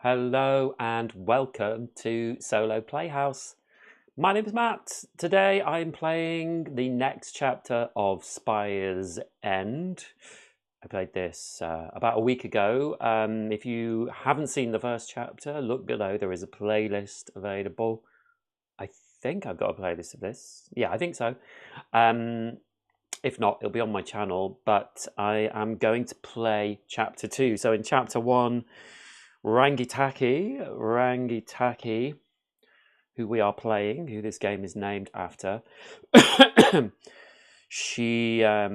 Hello and welcome to Solo Playhouse. My name is Matt. Today I'm playing the next chapter of Spires End. I played this about a week ago. If you haven't seen the first chapter, look below. There is a playlist available. I think I've got a playlist of this. Yeah, I think so. If not, it'll be on my channel. But I am going to play chapter 2. So in chapter 1, Rangitaki, who we are playing, who this game is named after, she had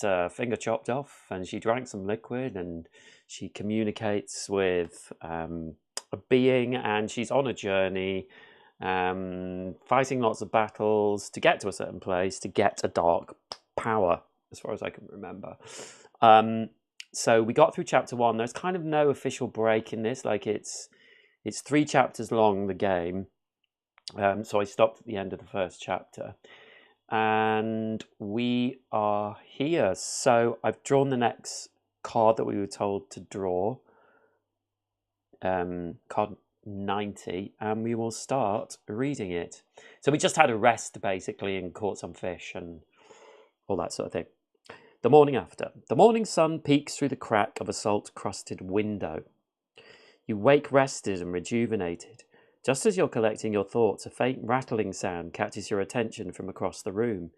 a finger chopped off and she drank some liquid and she communicates with a being, and she's on a journey, fighting lots of battles to get to a certain place, to get a dark power, as far as I can remember. So we got through chapter 1. There's kind of no official break in this. Like it's 3 chapters long, the game. So I stopped at the end of the first chapter. And we are here. So I've drawn the next card that we were told to draw. Card 90. And we will start reading it. So we just had a rest, basically, and caught some fish and all that sort of thing. The morning after. The morning sun peeks through the crack of a salt-crusted window. You wake rested and rejuvenated. Just as you're collecting your thoughts, a faint rattling sound catches your attention from across the room.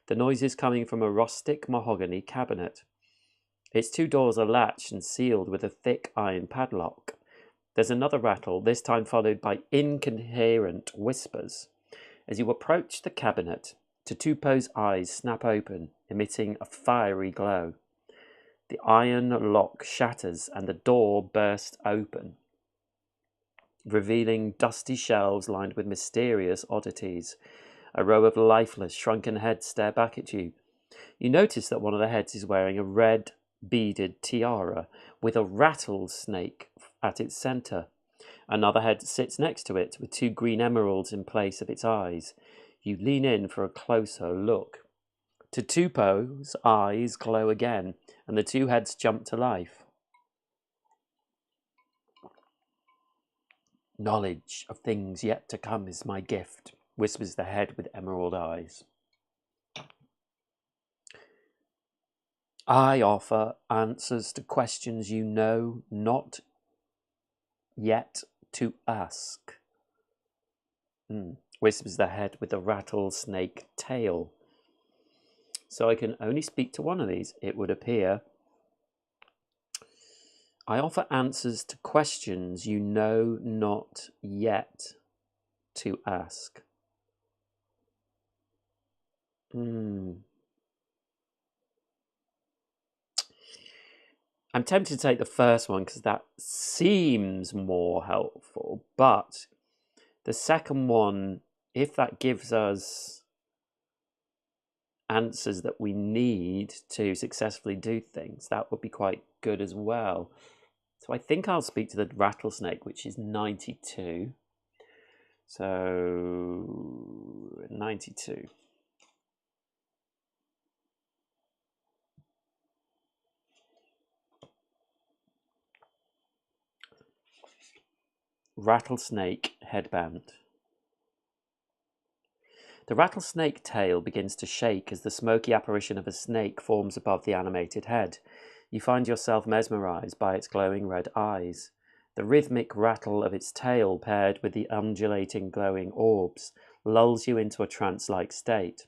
The noise is coming from a rustic mahogany cabinet. Its 2 doors are latched and sealed with a thick iron padlock. There's another rattle, this time followed by incoherent whispers. As you approach the cabinet, Tatupo's eyes snap open, emitting a fiery glow. The iron lock shatters and the door bursts open, revealing dusty shelves lined with mysterious oddities. A row of lifeless, shrunken heads stare back at you. You notice that one of the heads is wearing a red, beaded tiara with a rattlesnake at its center. Another head sits next to it with 2 green emeralds in place of its eyes. You lean in for a closer look. Tatupo's eyes glow again, and the 2 heads jump to life. Knowledge of things yet to come is my gift, whispers the head with emerald eyes. I offer answers to questions you know not yet to ask, whispers the head with the rattlesnake tail. So I can only speak to one of these, it would appear. I offer answers to questions you know not yet to ask. I'm tempted to take the first one because that seems more helpful, but the second one, if that gives us answers that we need to successfully do things, that would be quite good as well. So I think I'll speak to the rattlesnake, which is 92. So 92. Rattlesnake headband. The rattlesnake tail begins to shake as the smoky apparition of a snake forms above the animated head. You find yourself mesmerized by its glowing red eyes. The rhythmic rattle of its tail, paired with the undulating glowing orbs, lulls you into a trance-like state.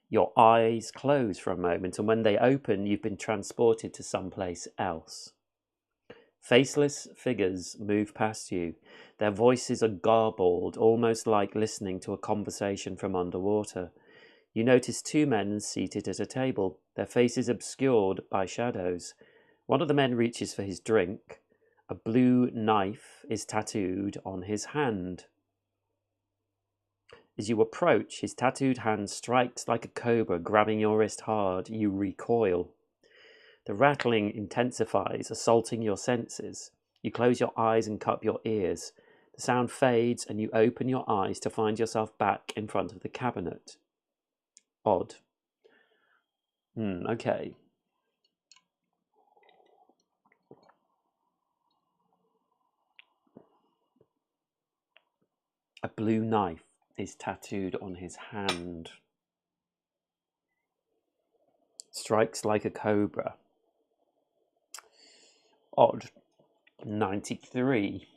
Your eyes close for a moment, and when they open, you've been transported to someplace else. Faceless figures move past you. Their voices are garbled, almost like listening to a conversation from underwater. You notice 2 men seated at a table, their faces obscured by shadows. One of the men reaches for his drink. A blue knife is tattooed on his hand. As you approach, his tattooed hand strikes like a cobra, grabbing your wrist hard. You recoil. The rattling intensifies, assaulting your senses. You close your eyes and cup your ears. The sound fades, and you open your eyes to find yourself back in front of the cabinet. Odd. Okay. blue knife is tattooed on his hand. Strikes like a cobra. Odd. 93.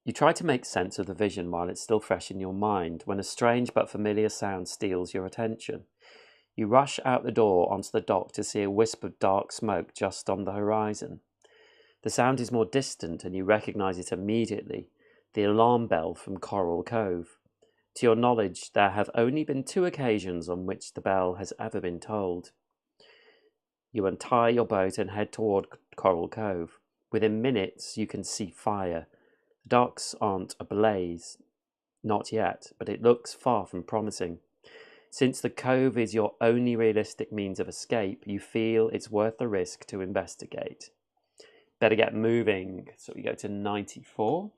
You try to make sense of the vision while it's still fresh in your mind, when a strange but familiar sound steals your attention. You rush out the door onto the dock to see a wisp of dark smoke just on the horizon. The sound is more distant and you recognise it immediately, the alarm bell from Coral Cove. To your knowledge, there have only been 2 occasions on which the bell has ever been tolled. You untie your boat and head toward Coral Cove. Within minutes, you can see fire. The docks aren't ablaze, not yet, but it looks far from promising. Since the cove is your only realistic means of escape, you feel it's worth the risk to investigate. Better get moving. So we go to 94.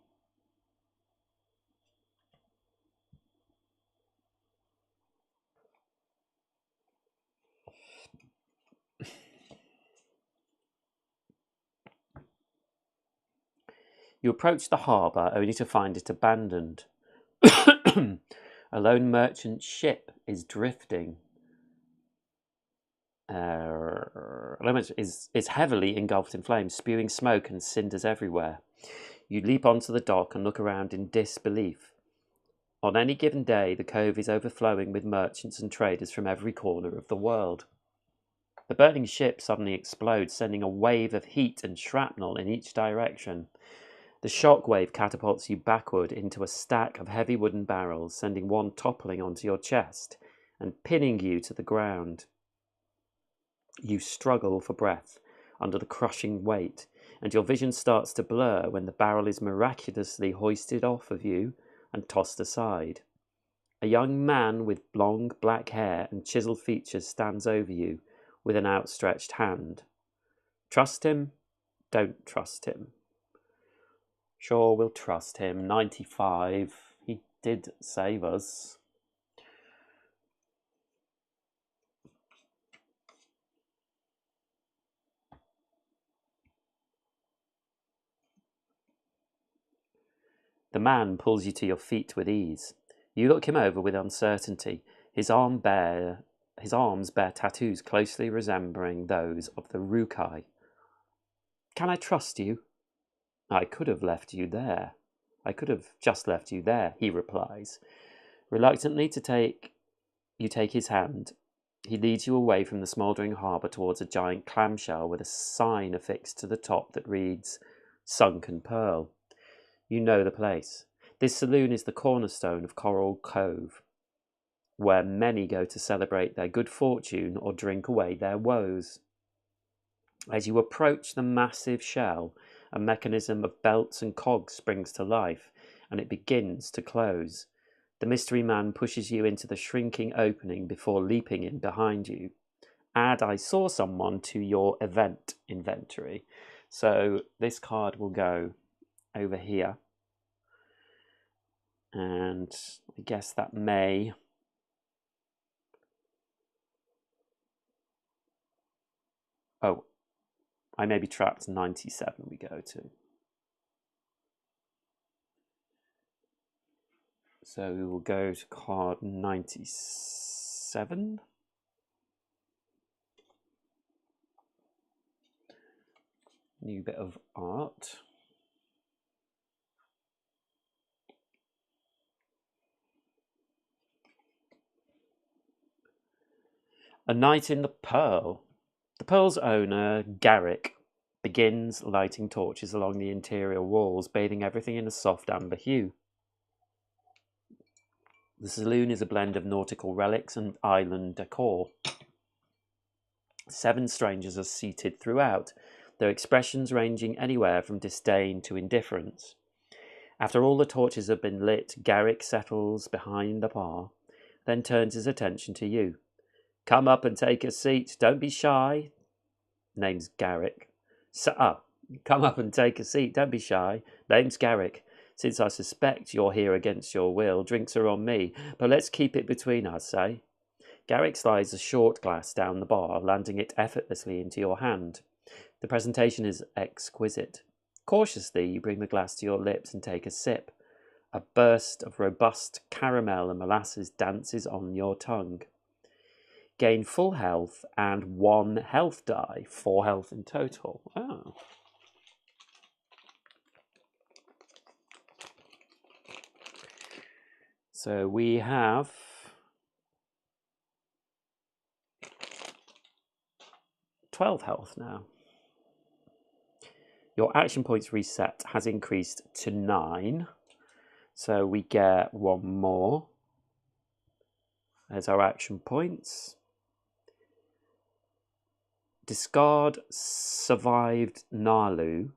You approach the harbour only to find it abandoned. A lone merchant ship is drifting. Is heavily engulfed in flames, spewing smoke and cinders everywhere. You leap onto the dock and look around in disbelief. On any given day, the cove is overflowing with merchants and traders from every corner of the world. The burning ship suddenly explodes, sending a wave of heat and shrapnel in each direction. The shock wave catapults you backward into a stack of heavy wooden barrels, sending one toppling onto your chest and pinning you to the ground. You struggle for breath under the crushing weight, and your vision starts to blur when the barrel is miraculously hoisted off of you and tossed aside. A young man with long black hair and chiseled features stands over you with an outstretched hand. Trust him? Don't trust him. Sure, we'll trust him. 95. He did save us. The man pulls you to your feet with ease. You look him over with uncertainty. His arms bear tattoos closely resembling those of the Rukai. Can I trust you? I could have left you there. I could have just left you there, he replies. Reluctantly you take his hand. He leads you away from the smouldering harbour towards a giant clamshell with a sign affixed to the top that reads, Sunken Pearl. You know the place. This saloon is the cornerstone of Coral Cove, where many go to celebrate their good fortune or drink away their woes. As you approach the massive shell, a mechanism of belts and cogs springs to life, and it begins to close. The mystery man pushes you into the shrinking opening before leaping in behind you. Add I saw someone to your event inventory. So this card will go over here. And I guess that may... Oh, I may be trapped. 97 we go to. So we will go to card 97. New bit of art. A night in the Pearl. The Pearl's owner, Garrick, begins lighting torches along the interior walls, bathing everything in a soft amber hue. The saloon is a blend of nautical relics and island decor. 7 strangers are seated throughout, their expressions ranging anywhere from disdain to indifference. After all the torches have been lit, Garrick settles behind the bar, then turns his attention to you. Come up and take a seat. Don't be shy. Name's Garrick. Come up and take a seat. Don't be shy. Name's Garrick. Since I suspect you're here against your will, drinks are on me, but let's keep it between us, eh? Garrick slides a short glass down the bar, landing it effortlessly into your hand. The presentation is exquisite. Cautiously, you bring the glass to your lips and take a sip. A burst of robust caramel and molasses dances on your tongue. Gain full health and 1 health die, 4 health in total. Oh. So we have 12 health now. Your action points reset has increased to 9. So we get 1 more as our action points. Discard survived Nalu.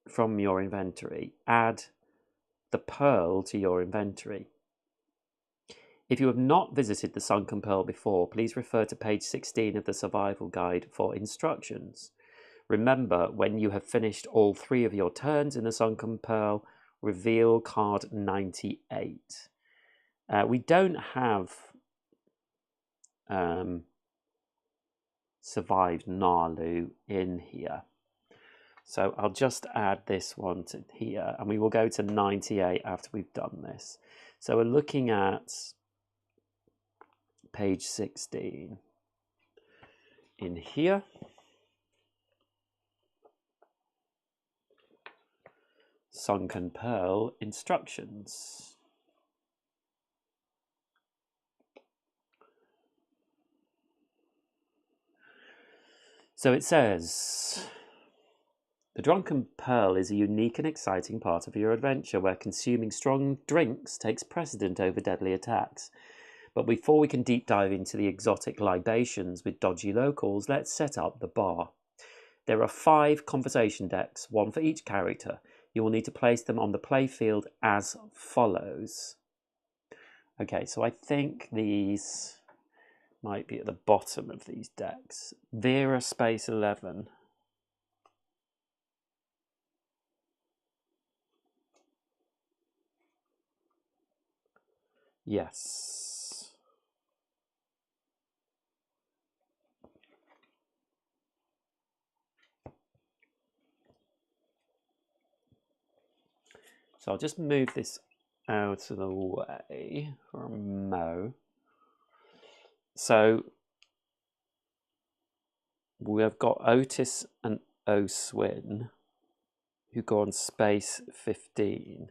From your inventory. Add the pearl to your inventory. If you have not visited the Sunken Pearl before, please refer to page 16 of the Survival Guide for instructions. Remember, when you have finished all 3 of your turns in the Sunken Pearl, reveal card 98. We don't have survived Nalu in here. So I'll just add this one to here, and we will go to 98 after we've done this. So we're looking at page 16 in here. Sunken Pearl instructions. So it says, the Drunken Pearl is a unique and exciting part of your adventure where consuming strong drinks takes precedent over deadly attacks. But before we can deep dive into the exotic libations with dodgy locals, let's set up the bar. There are 5 conversation decks, 1 for each character. You will need to place them on the playfield as follows. Okay, so I think these might be at the bottom of these decks. Vera space 11. Yes. So I'll just move this out of the way for Mo. So we have got Otis and Oswin who go on space 15.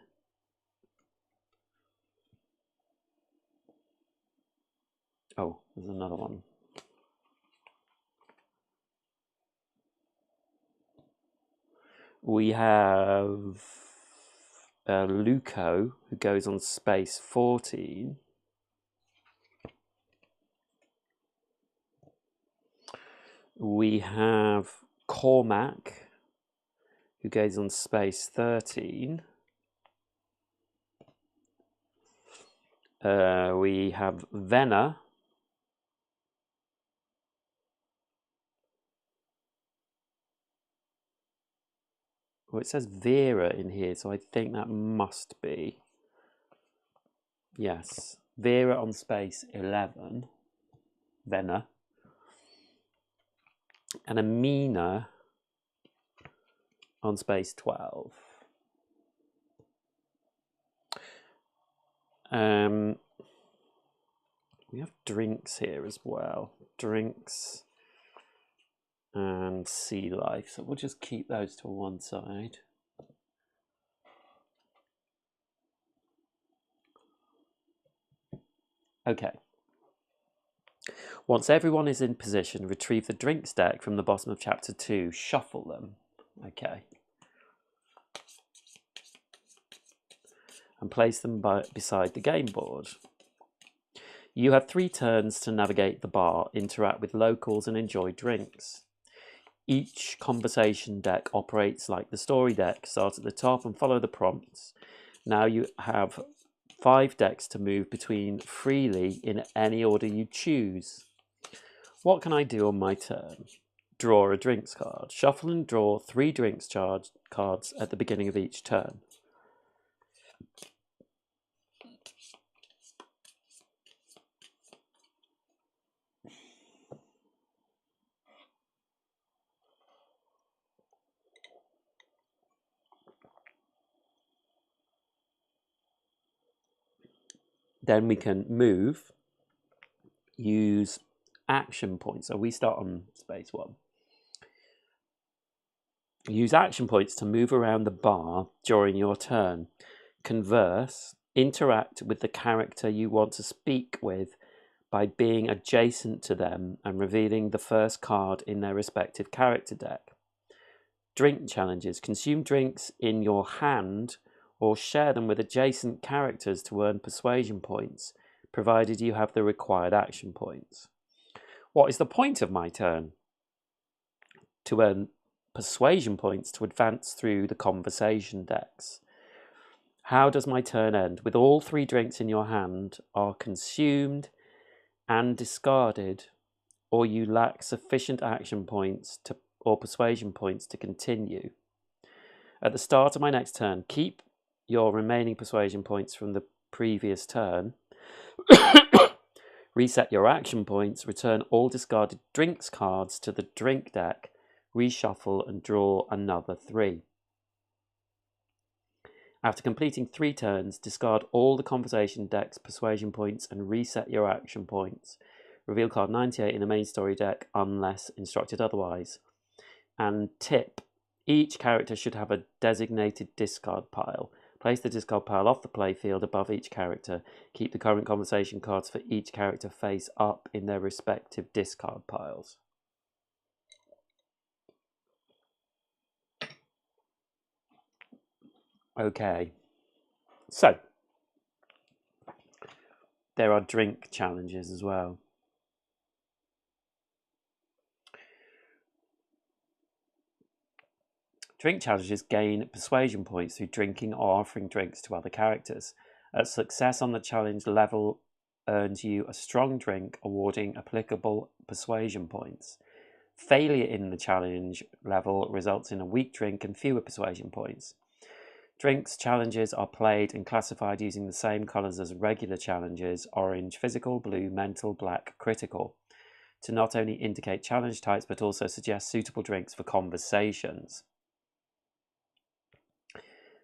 Oh, there's another one. We have Luco, who goes on space 14. We have Cormac, who goes on space 13. We have Venna. Well, it says Vera in here, so I think that must be. Yes, Vera on space 11. Venna. And Amina on space 12. We have drinks here as well. Drinks and sea life. So we'll just keep those to one side. Okay. Once everyone is in position, retrieve the drinks deck from the bottom of chapter 2. Shuffle them. Okay. And place them beside the game board. You have 3 turns to navigate the bar, interact with locals, and enjoy drinks. Each conversation deck operates like the story deck. Start at the top and follow the prompts. Now you have 5 decks to move between freely in any order you choose. What can I do on my turn? draw a drinks card. Shuffle and draw 3 drinks cards at the beginning of each turn. Then we can move, use action points. So we start on space 1. Use action points to move around the bar during your turn. Converse, interact with the character you want to speak with by being adjacent to them and revealing the first card in their respective character deck. Drink challenges. Consume drinks in your hand or share them with adjacent characters to earn persuasion points, provided you have the required action points. What is the point of my turn? To earn persuasion points to advance through the conversation decks. How does my turn end? With all 3 drinks in your hand are consumed and discarded, or you lack sufficient action points or persuasion points to continue. At the start of my next turn, keep your remaining persuasion points from the previous turn. Reset your action points, return all discarded drinks cards to the drink deck, reshuffle and draw another 3. After completing 3 turns, discard all the conversation deck's persuasion points and reset your action points. Reveal card 98 in the main story deck unless instructed otherwise. And tip, each character should have a designated discard pile. Place the discard pile off the playfield above each character. Keep the current conversation cards for each character face up in their respective discard piles. Okay, so there are drink challenges as well. Drink challenges gain persuasion points through drinking or offering drinks to other characters. A success on the challenge level earns you a strong drink, awarding applicable persuasion points. Failure in the challenge level results in a weak drink and fewer persuasion points. Drinks challenges are played and classified using the same colours as regular challenges: orange, physical; blue, mental; black, critical, to not only indicate challenge types but also suggest suitable drinks for conversations.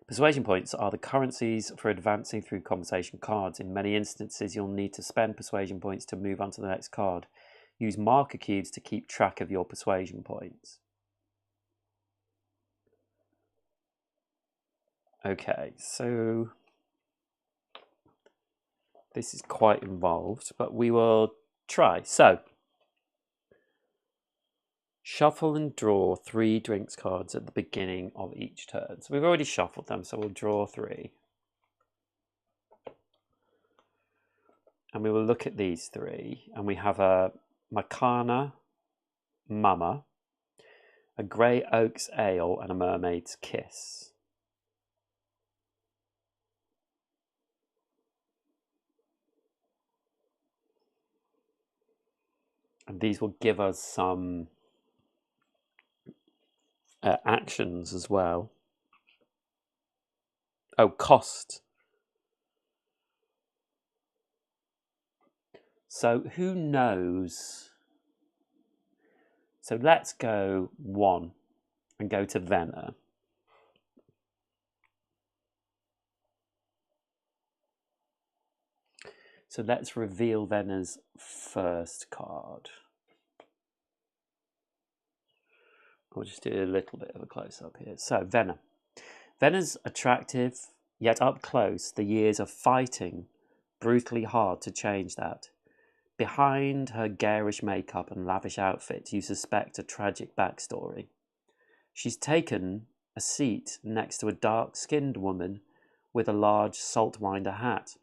Persuasion points are the currencies for advancing through conversation cards. In many instances, you'll need to spend persuasion points to move on to the next card. Use marker cubes to keep track of your persuasion points. Okay, so this is quite involved, but we will try. So, shuffle and draw 3 drinks cards at the beginning of each turn. So we've already shuffled them, so we'll draw 3. And we will look at these 3, and we have a Macana Mama, a Grey Oaks Ale, and a Mermaid's Kiss. And these will give us some actions as well. Oh, cost. So who knows? So let's go 1 and go to Venner. So let's reveal Venner's first card. I'll just do a little bit of a close-up here. So Venner. Venner's attractive, yet up close, the years of fighting, brutally hard to change that. Behind her garish makeup and lavish outfit, you suspect a tragic backstory. She's taken a seat next to a dark-skinned woman with a large saltwinder hat.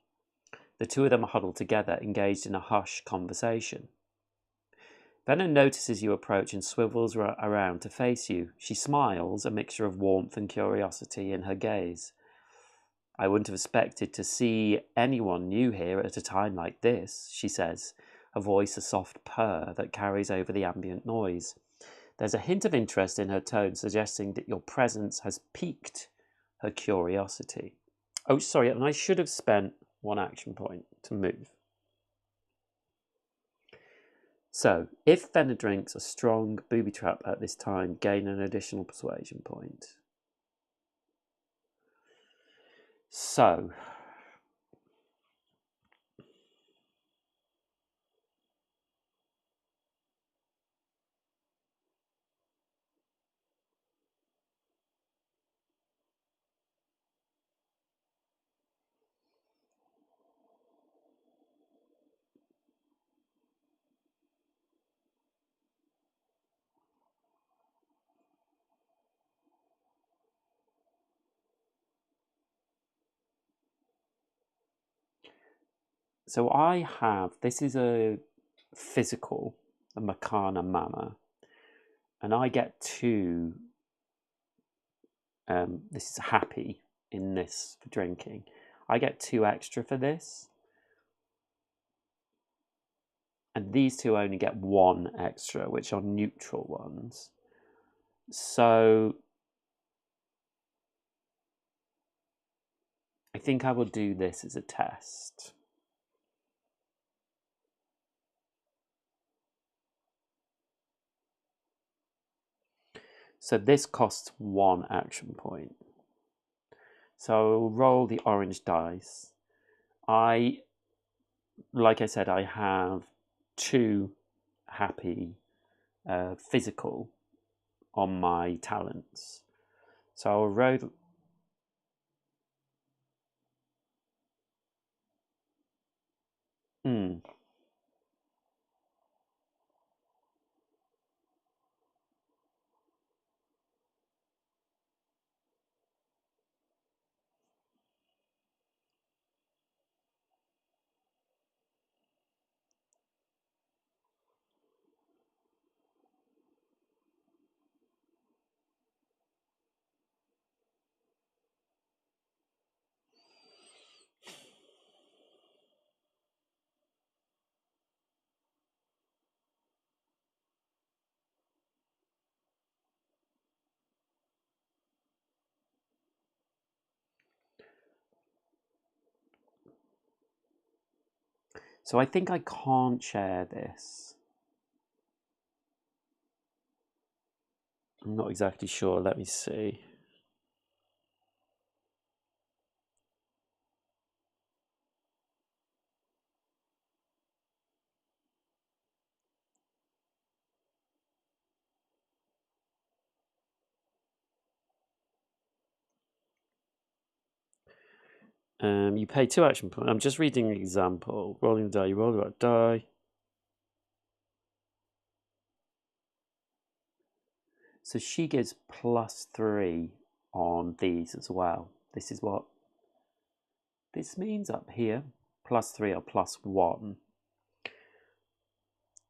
The 2 of them are huddled together, engaged in a hushed conversation. Venner notices you approach and swivels around to face you. She smiles, a mixture of warmth and curiosity in her gaze. I wouldn't have expected to see anyone new here at a time like this, she says, her voice a soft purr that carries over the ambient noise. There's a hint of interest in her tone, suggesting that your presence has piqued her curiosity. Oh, sorry, and I should have spent 1 action point to move. So, if Fenner drinks a strong booby trap at this time, gain an additional persuasion point. So, I have, this is a physical, a Makana mana, and I get 2, this is happy in this for drinking. I get 2 extra for this. And these 2 only get 1 extra, which are neutral ones. So I think I will do this as a test. So this costs 1 action point. So I'll roll the orange dice. Like I said, I have 2 happy physical on my talents. So I'll roll. So I think I can't share this. I'm not exactly sure. Let me see. You pay 2 action points. I'm just reading an example. Rolling the die. You roll the die. So she gives +3 on these as well. This is what this means up here. +3 or +1.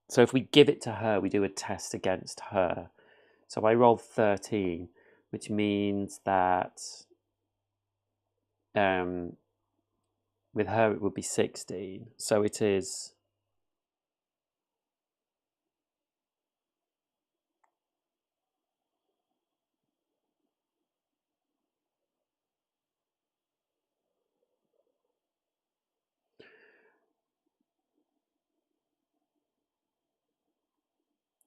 So if we give it to her, we do a test against her. So I roll 13, which means that with her it would be 16. So it is.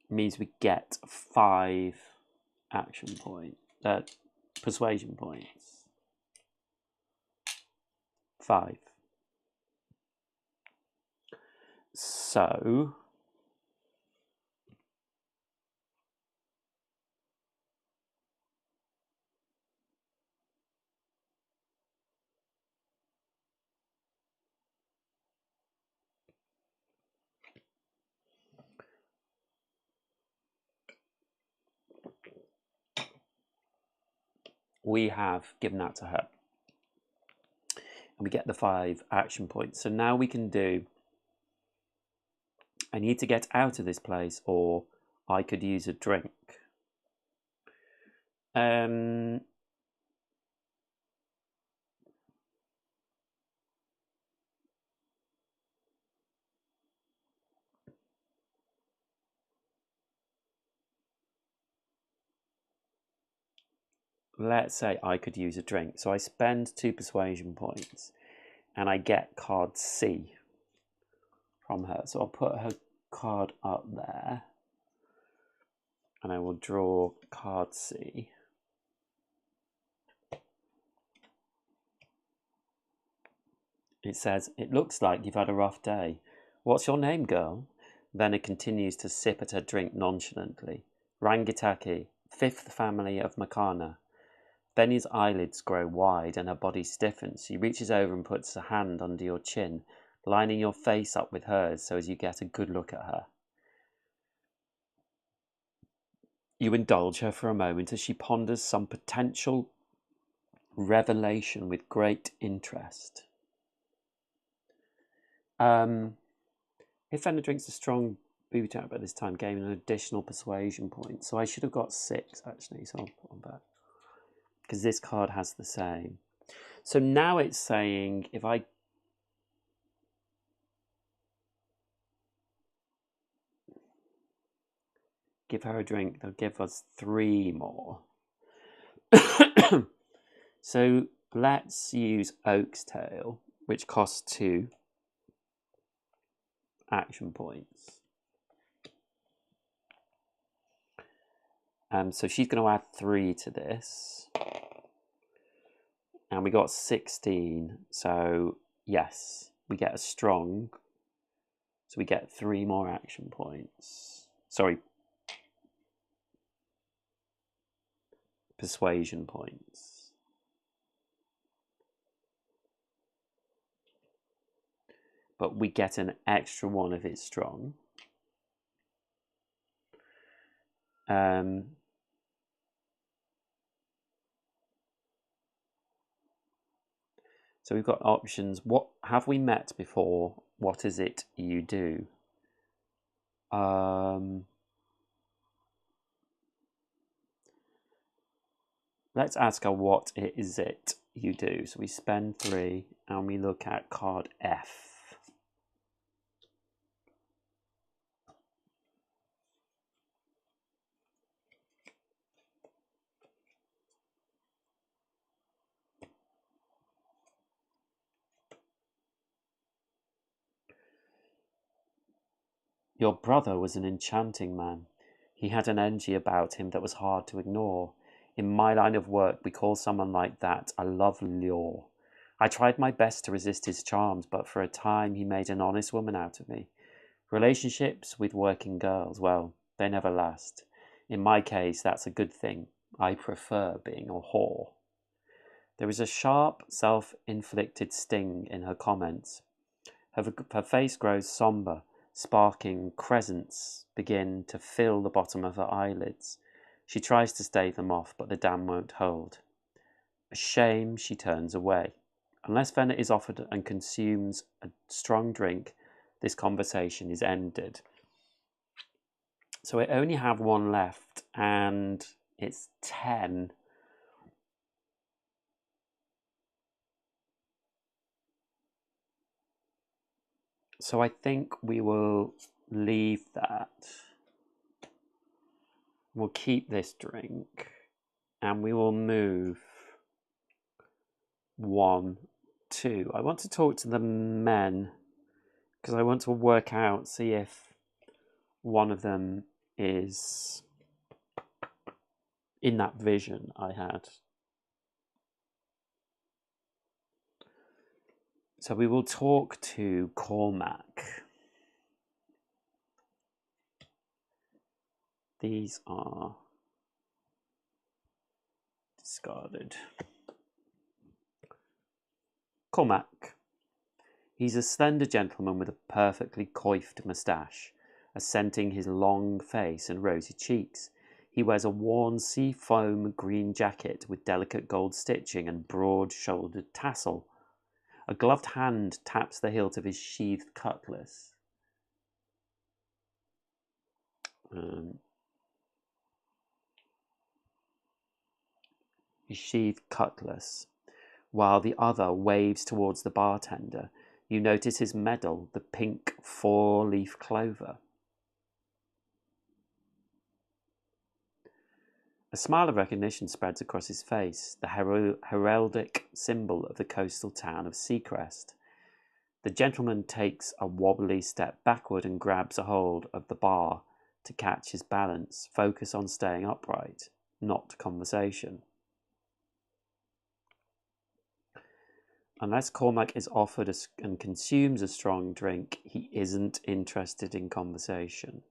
Means we get 5 action points, persuasion points. 5. So we have given that to her. And we get the 5 action points. So now we can do, I need to get out of this place, or I could use a drink. let's say I could use a drink. So I spend 2 persuasion points and I get card C from her. So I'll put her card up there and I will draw card C. It says, "It looks like you've had a rough day. What's your name, girl?" Then it continues to sip at her drink nonchalantly. "Rangitaki, 5th family of Makana." Benny's eyelids grow wide and her body stiffens. She reaches over and puts a hand under your chin, lining your face up with hers so as you get a good look at her. You indulge her for a moment as she ponders some potential revelation with great interest. If Fender drinks a strong booby trap at this time, gain an additional persuasion point. So I should have got 6 actually, so I'll put on back. Because this card has the same. So now it's saying if I give her a drink, they'll give us 3 more. So let's use Oak's Tail, which costs 2 action points. So she's going to add 3 to this. And we got 16. So yes, we get a strong. So we get 3 more action points. Sorry. Persuasion points. But we get an extra 1 if it's strong. So we've got options. What have we met before? What is it you do? Let's ask her what is it you do. So we spend 3 and we look at card F. Your brother was an enchanting man. He had an energy about him that was hard to ignore. In my line of work, we call someone like that a love lure. I tried my best to resist his charms, but for a time he made an honest woman out of me. Relationships with working girls, well, they never last. In my case, that's a good thing. I prefer being a whore. There is a sharp, self-inflicted sting in her comments. Her face grows somber. Sparking crescents begin to fill the bottom of her eyelids. She tries to stave them off, but the dam won't hold. Ashamed, she turns away. Unless Venna is offered and consumes a strong drink, this conversation is ended. So I only have 1 left, and it's 10. So I think we will leave that. We'll keep this drink and we will move 1, 2. I want to talk to the men because I want to work out, see if one of them is in that vision I had. So we will talk to Cormac. These are discarded. Cormac. He's a slender gentleman with a perfectly coiffed moustache, accenting his long face and rosy cheeks. He wears a worn seafoam green jacket with delicate gold stitching and broad-shouldered tassel. A gloved hand taps the hilt of his sheathed cutlass. While the other waves towards the bartender. You notice his medal, the pink 4-leaf clover. A smile of recognition spreads across his face, the heraldic symbol of the coastal town of Seacrest. The gentleman takes a wobbly step backward and grabs a hold of the bar to catch his balance. Focus on staying upright, not conversation. Unless Cormac is offered and consumes a strong drink, he isn't interested in conversation.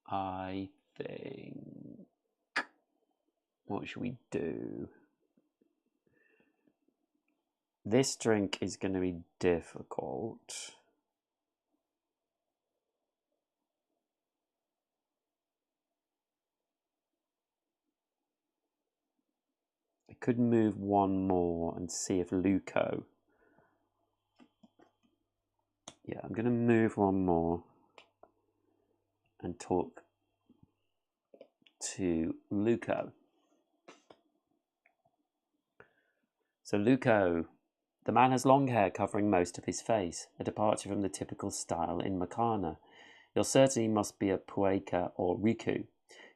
I think, what should we do? This drink is going to be difficult. I could move one more and see if Luco. Yeah, I'm going to move one more and talk to Luco. So Luco, the man has long hair covering most of his face, a departure from the typical style in Makana. You're certain he must be a Pueka or Riku.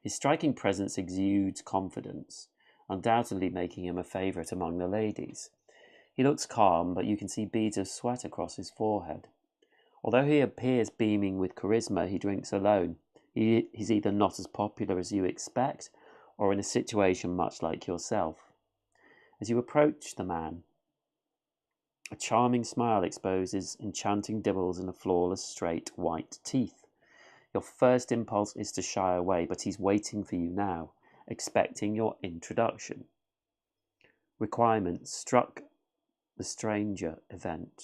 His striking presence exudes confidence, undoubtedly making him a favourite among the ladies. He looks calm, but you can see beads of sweat across his forehead. Although he appears beaming with charisma, he drinks alone. He's either not as popular as you expect, or in a situation much like yourself. As you approach the man, a charming smile exposes enchanting dimples and a flawless straight white teeth. Your first impulse is to shy away, but he's waiting for you now, expecting your introduction. Requirement: struck the stranger event.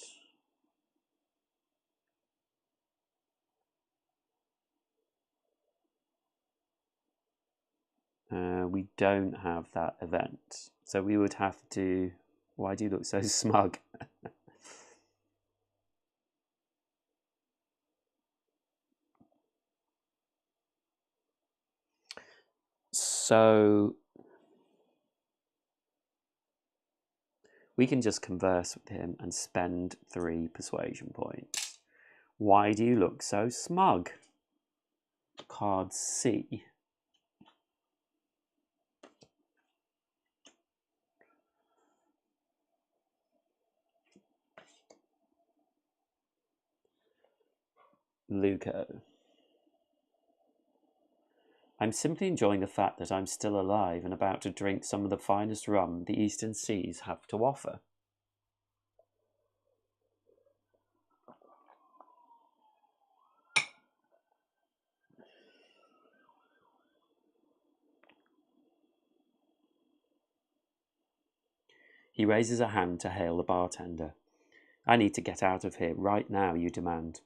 We don't have that event, so we would have to. Why do you look so smug? So we can just converse with him and spend 3 persuasion points. Why do you look so smug? Card C. Luco. I'm simply enjoying the fact that I'm still alive and about to drink some of the finest rum the Eastern Seas have to offer. He raises a hand to hail the bartender. I need to get out of here right now, you demand.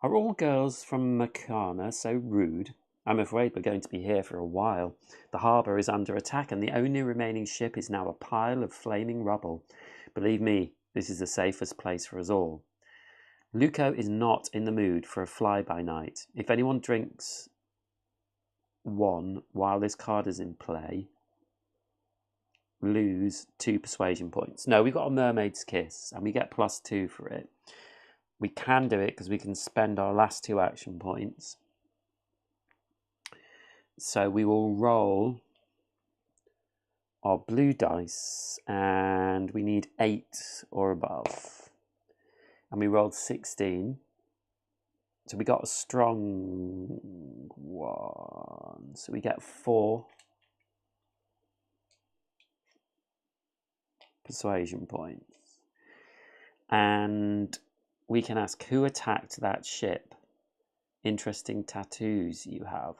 Are all girls from Makana so rude? I'm afraid we're going to be here for a while. The harbour is under attack and the only remaining ship is now a pile of flaming rubble. Believe me, this is the safest place for us all. Luco is not in the mood for a fly-by-night. If anyone drinks one while this card is in play, lose 2 persuasion points. No, we've got a mermaid's kiss and we get +2 for it. We can do it because we can spend our last 2 action points. So we will roll our blue dice and we need 8 or above. And we rolled 16. So we got a strong one. So we get 4 persuasion points. And we can ask who attacked that ship. Interesting tattoos you have.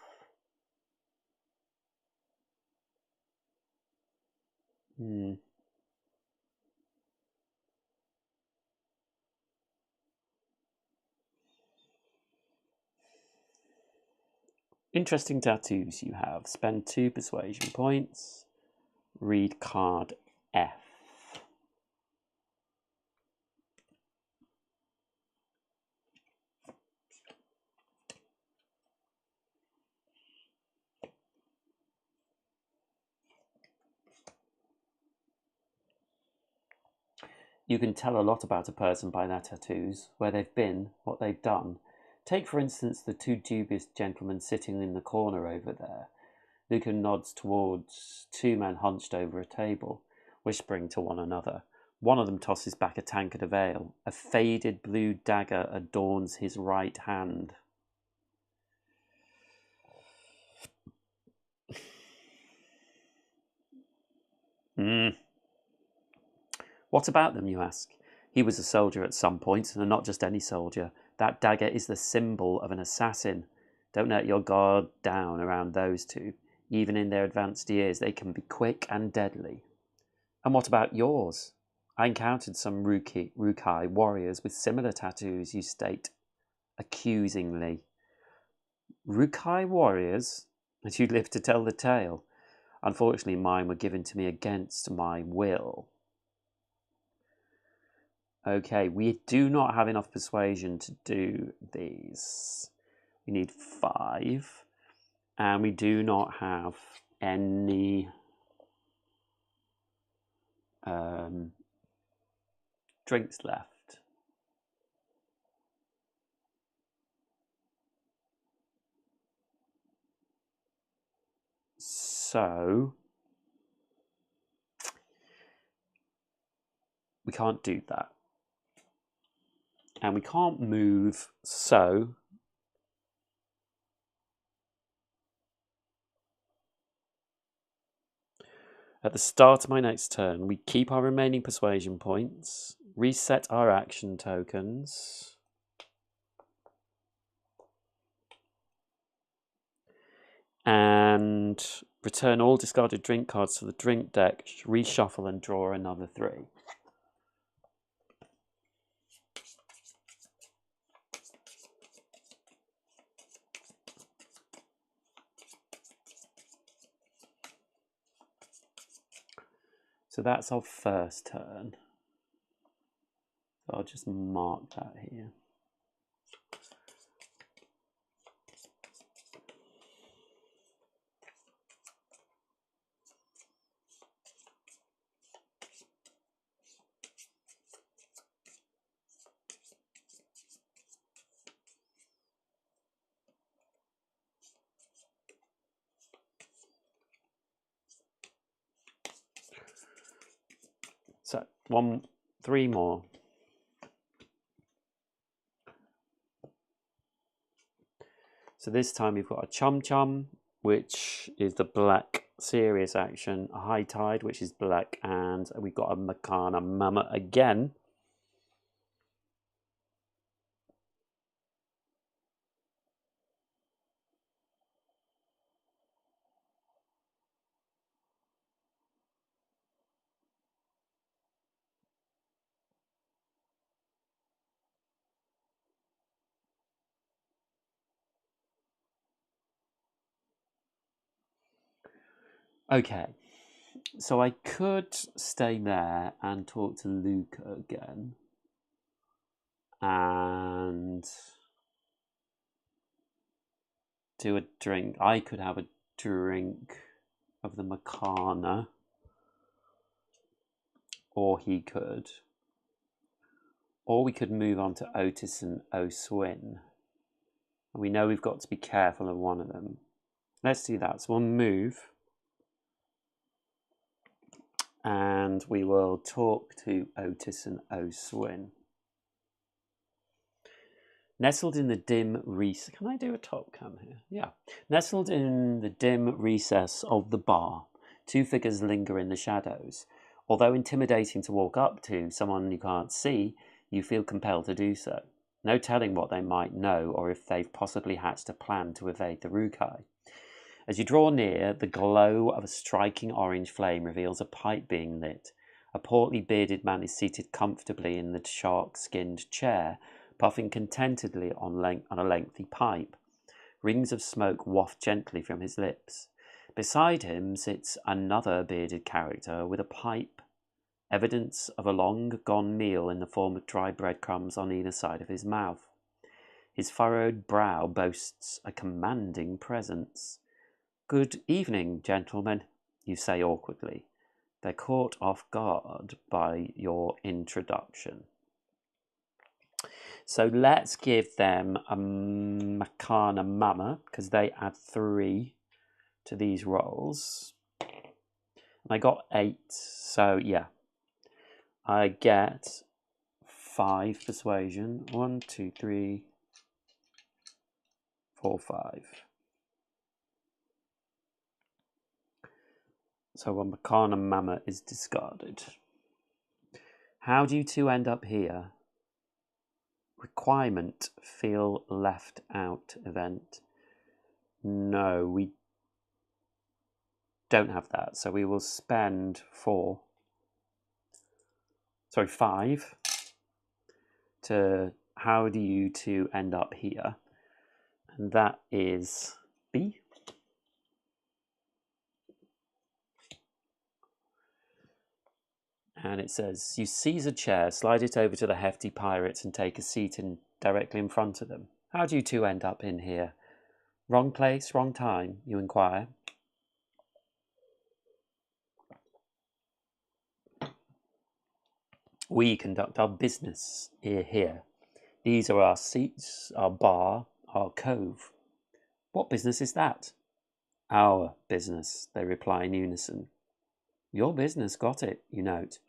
Interesting tattoos you have. Spend 2 persuasion points. Read card F. You can tell a lot about a person by their tattoos, where they've been, what they've done. Take, for instance, the two dubious gentlemen sitting in the corner over there. Luca nods towards two men hunched over a table, whispering to one another. One of them tosses back a tankard of ale. A faded blue dagger adorns his right hand. What about them, you ask? He was a soldier at some point, and not just any soldier. That dagger is the symbol of an assassin. Don't let your guard down around those two. Even in their advanced years, they can be quick and deadly. And what about yours? I encountered some Rukai warriors with similar tattoos, you state, accusingly. Rukai warriors? And you live to tell the tale. Unfortunately, mine were given to me against my will. Okay, we do not have enough persuasion to do these. We need 5. And we do not have any drinks left. So we can't do that. And we can't move, so at the start of my next turn, we keep our remaining persuasion points, reset our action tokens, and return all discarded drink cards to the drink deck, reshuffle and draw another 3. So that's our first turn. So I'll just mark that here. So 3 more. So this time we've got a Chum Chum, which is the black serious action, a High Tide, which is black, and we've got a Makana Mama again. Okay, so I could stay there and talk to Luca again. And do a drink. I could have a drink of the Makana. Or he could. Or we could move on to Otis and Oswin. We know we've got to be careful of one of them. Let's do that. So we'll move. And we will talk to Otis and Oswin. Nestled in the dim recess... Can I do a top cam here? Yeah. Nestled in the dim recess of the bar, 2 figures linger in the shadows. Although intimidating to walk up to someone you can't see, you feel compelled to do so. No telling what they might know or if they've possibly hatched a plan to evade the Rukai. As you draw near, the glow of a striking orange flame reveals a pipe being lit. A portly bearded man is seated comfortably in the shark-skinned chair, puffing contentedly on a lengthy pipe. Rings of smoke waft gently from his lips. Beside him sits another bearded character with a pipe, evidence of a long-gone meal in the form of dry breadcrumbs on either side of his mouth. His furrowed brow boasts a commanding presence. "Good evening, gentlemen," you say awkwardly. They're caught off guard by your introduction. So let's give them a Makana Mama, because they add 3 to these rolls. And I got 8, so yeah. I get 5 persuasion. 1, 2, 3, 4, 5. So a Makana Mama is discarded. How do you two end up here? Requirement, feel left out event. No, we don't have that. So we will spend 5 to how do you two end up here? And that is B. And it says, you seize a chair, slide it over to the hefty pirates and take a seat directly in front of them. How do you two end up in here? Wrong place, wrong time, you inquire. We conduct our business here. These are our seats, our bar, our cove. What business is that? Our business, they reply in unison. Your business, got it, you note.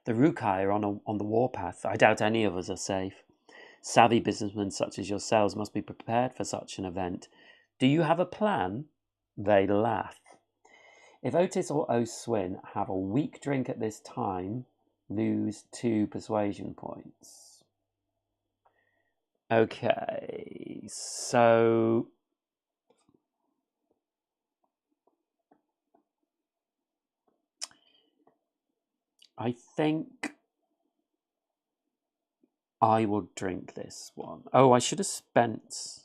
The Rukai are on the warpath. I doubt any of us are safe. Savvy businessmen such as yourselves must be prepared for such an event. Do you have a plan? They laugh. If Otis or O'Swin have a weak drink at this time, lose 2 persuasion points. Okay, so I think I will drink this one. Oh, I should have spent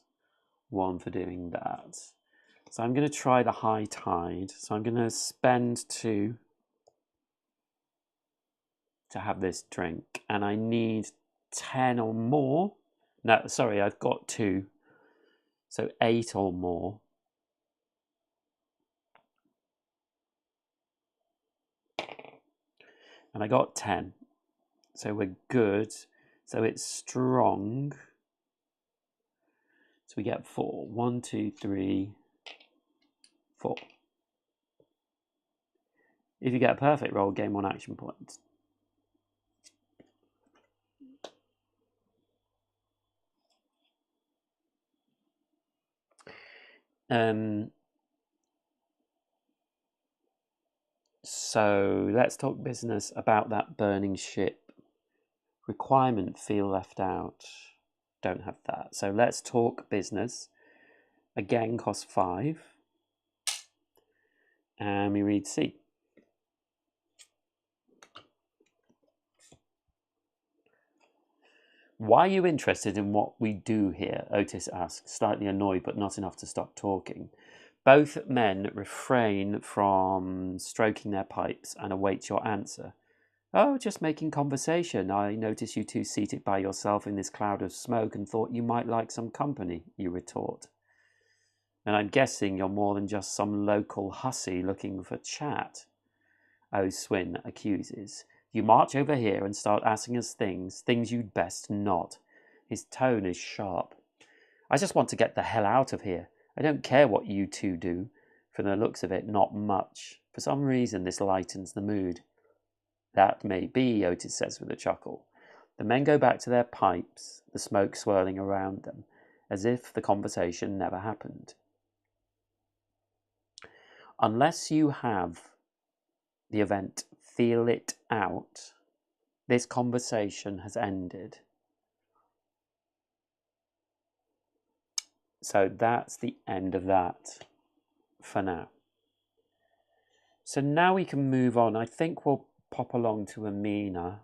1 for doing that. So I'm going to try the high tide. So I'm going to spend 2 to have this drink. And I need 10 or more. No, sorry, I've got 2. So 8 or more. And I got 10. So we're good. So it's strong. So we get 4. 1, 2, 3, 4. If you get a perfect roll, gain 1 action point. So let's talk business about that burning ship. Requirement, feel left out. Don't have that. So let's talk business. Again, cost 5. And we read C. Why are you interested in what we do here? Otis asks, slightly annoyed but not enough to stop talking. Both men refrain from stroking their pipes and await your answer. Oh, just making conversation. I notice you two seated by yourself in this cloud of smoke and thought you might like some company, you retort. And I'm guessing you're more than just some local hussy looking for chat, O'Swin accuses. You march over here and start asking us things you'd best not. His tone is sharp. I just want to get the hell out of here. I don't care what you two do. From the looks of it, not much. For some reason, this lightens the mood. That may be, Otis says with a chuckle. The men go back to their pipes, the smoke swirling around them, as if the conversation never happened. Unless you have the event feel it out, this conversation has ended. So that's the end of that for now. So now we can move on. I think we'll pop along to Amina,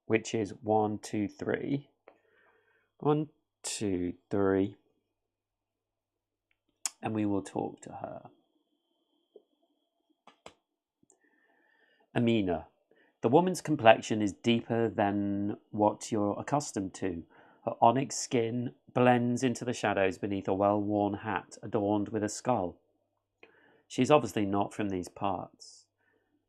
which is 1, 2, 3. 1, 2, 3. And we will talk to her. Amina. The woman's complexion is deeper than what you're accustomed to. Her onyx skin blends into the shadows beneath a well-worn hat adorned with a skull. She's obviously not from these parts.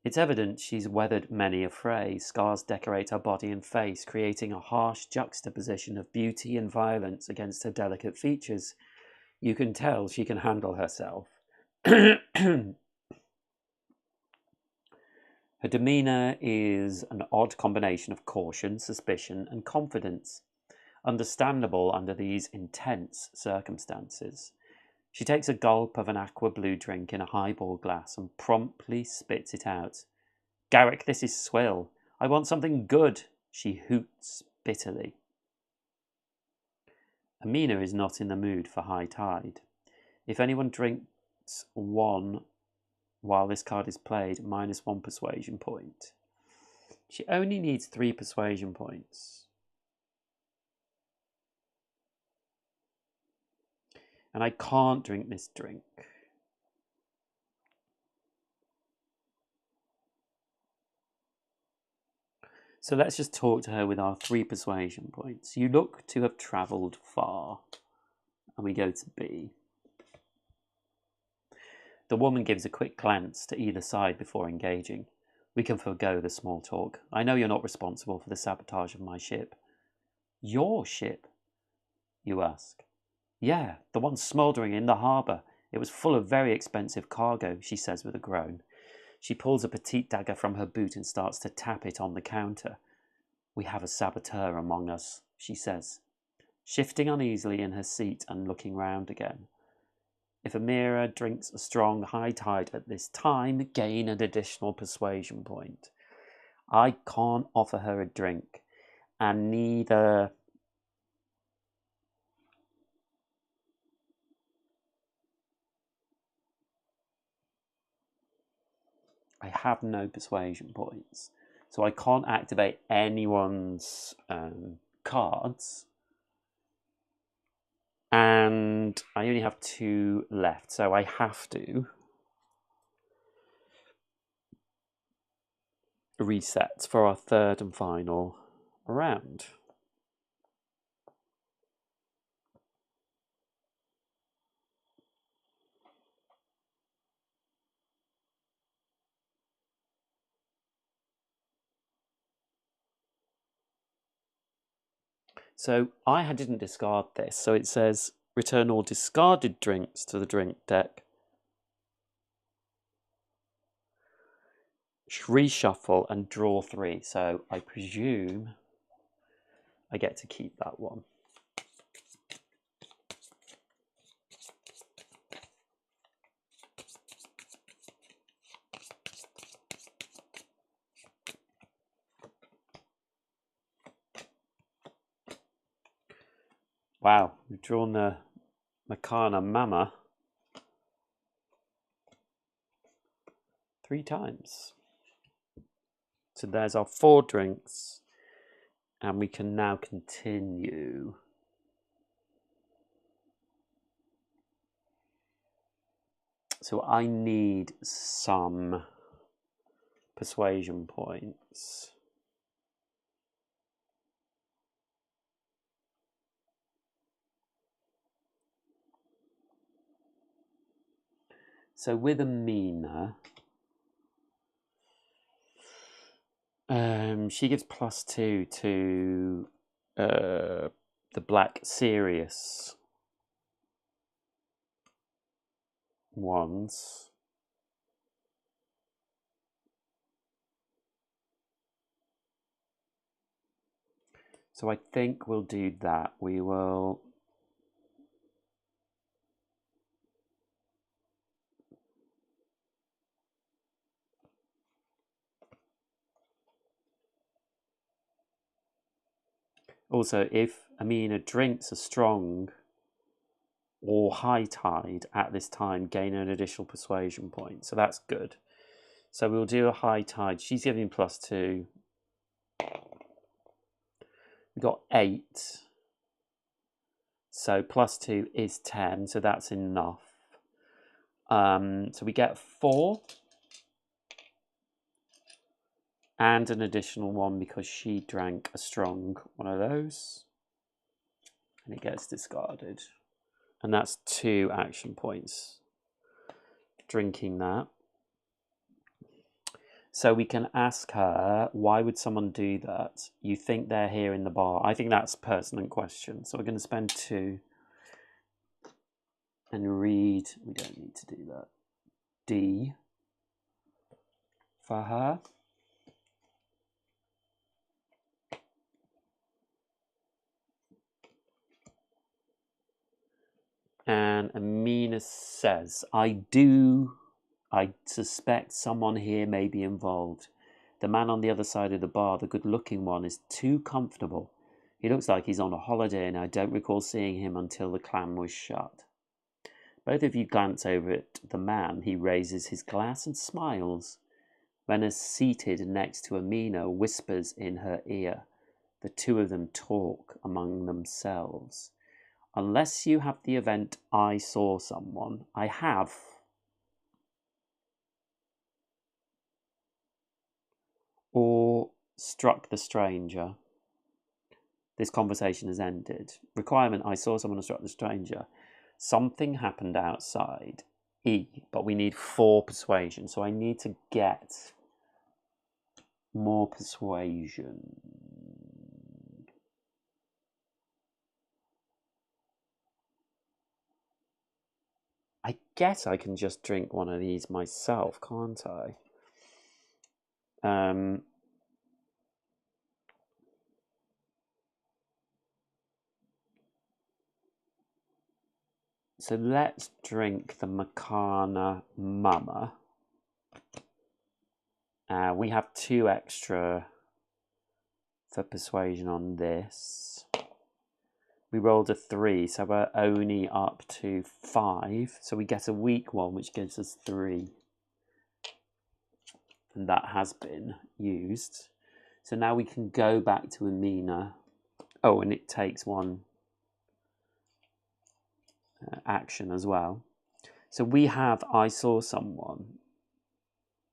It's evident she's weathered many a fray. Scars decorate her body and face, creating a harsh juxtaposition of beauty and violence against her delicate features. You can tell she can handle herself. Her demeanour is an odd combination of caution, suspicion, and confidence, understandable under these intense circumstances. She takes a gulp of an aqua blue drink in a highball glass and promptly spits it out. Garrick, this is swill. I want something good, she hoots bitterly. Amina is not in the mood for high tide. If anyone drinks one while this card is played, -1 persuasion point. She only needs 3 persuasion points. And I can't drink this drink. So let's just talk to her with our 3 persuasion points. You look to have travelled far. And we go to B. The woman gives a quick glance to either side before engaging. We can forego the small talk. I know you're not responsible for the sabotage of my ship. Your ship? You ask. Yeah, the one smouldering in the harbour. It was full of very expensive cargo, she says with a groan. She pulls a petite dagger from her boot and starts to tap it on the counter. We have a saboteur among us, she says, shifting uneasily in her seat and looking round again. If Amira drinks a strong high tide at this time, gain an additional persuasion point. I can't offer her a drink, and neither... I have no persuasion points, so I can't activate anyone's cards. And I only have 2 left, so I have to reset for our 3rd and final round. So I didn't discard this, so it says return all discarded drinks to the drink deck. Reshuffle and draw 3, so I presume I get to keep that one. Wow, we've drawn the Makana Mama 3 times. So there's our 4 drinks, and we can now continue. So I need some persuasion points. So with Amina, she gives +2 to the black serious ones. So I think we'll do that. We will... Also, if Amina drinks a strong or high tide at this time, gain an additional persuasion point. So that's good. So we'll do a high tide. She's giving +2. We got 8. So +2 is 10. So that's enough. So we get 4. And an additional 1 because she drank a strong one of those. And it gets discarded. And that's 2 action points. Drinking that. So we can ask her, why would someone do that? You think they're here in the bar? I think that's a pertinent question. So we're going to spend 2 and read. We don't need to do that. D for her. And Amina says, I suspect someone here may be involved. The man on the other side of the bar, the good-looking one, is too comfortable. He looks like he's on a holiday, and I don't recall seeing him until the clam was shut. Both of you glance over at the man. He raises his glass and smiles. Venus, seated next to Amina, whispers in her ear. The two of them talk among themselves. Unless you have the event, I saw someone. I have. Or struck the stranger. This conversation has ended. Requirement, I saw someone and struck the stranger. Something happened outside. E, but we need 4 persuasion. So I need to get more persuasion. I guess I can just drink one of these myself, can't I? So let's drink the Makana Mama. We have 2 extra for persuasion on this. We rolled a 3, so we're only up to 5. So we get a weak one, which gives us 3. And that has been used. So now we can go back to Amina. Oh, and it takes 1 action as well. So we have I saw someone.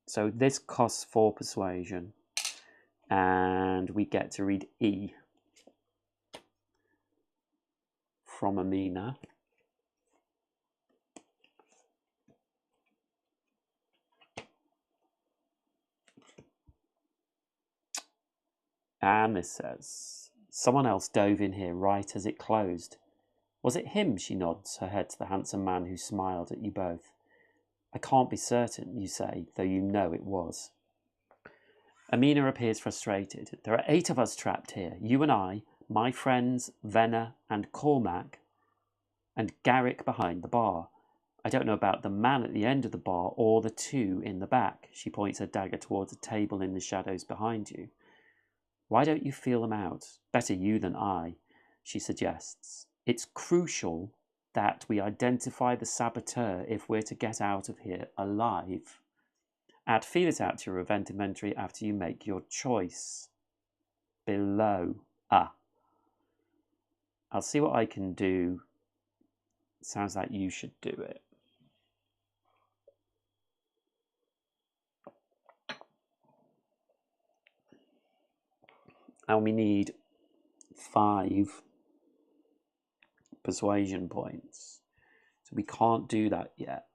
So this costs 4 persuasion. And we get to read E from Amina. And this says, someone else dove in here right as it closed. Was it him? She nods her head to the handsome man who smiled at you both. I can't be certain, you say, though you know it was. Amina appears frustrated. There are 8 of us trapped here. You and I, my friends, Venna and Cormac, and Garrick behind the bar. I don't know about the man at the end of the bar or the 2 in the back. She points her dagger towards a table in the shadows behind you. Why don't you feel them out? Better you than I, she suggests. It's crucial that we identify the saboteur if we're to get out of here alive. Add feelers out to your event inventory after you make your choice. Below. I'll see what I can do. Sounds like you should do it. And we need 5 persuasion points. So we can't do that yet.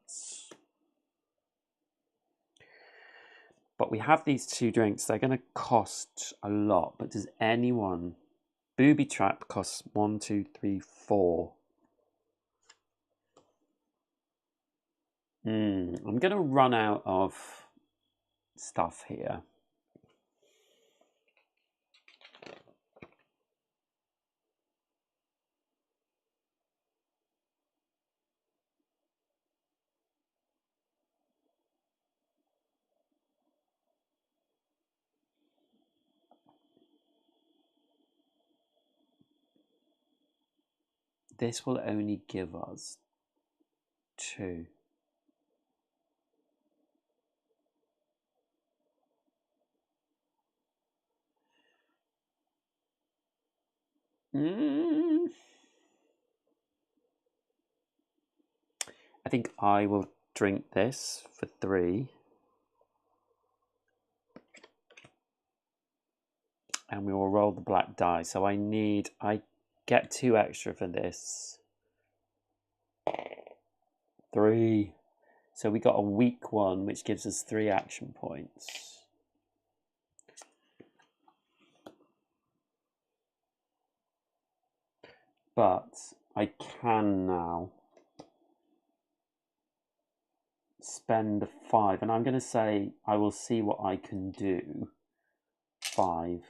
But we have these 2 drinks. They're going to cost a lot. But does anyone... Booby trap costs 1, 2, 3, 4. I'm going to run out of stuff here. This will only give us 2. I think I will drink this for 3. And we will roll the black die. So I get 2 extra for this. 3. So we got a weak one, which gives us 3 action points. but I can now spend the 5, and I'm going to say I will see what I can do. 5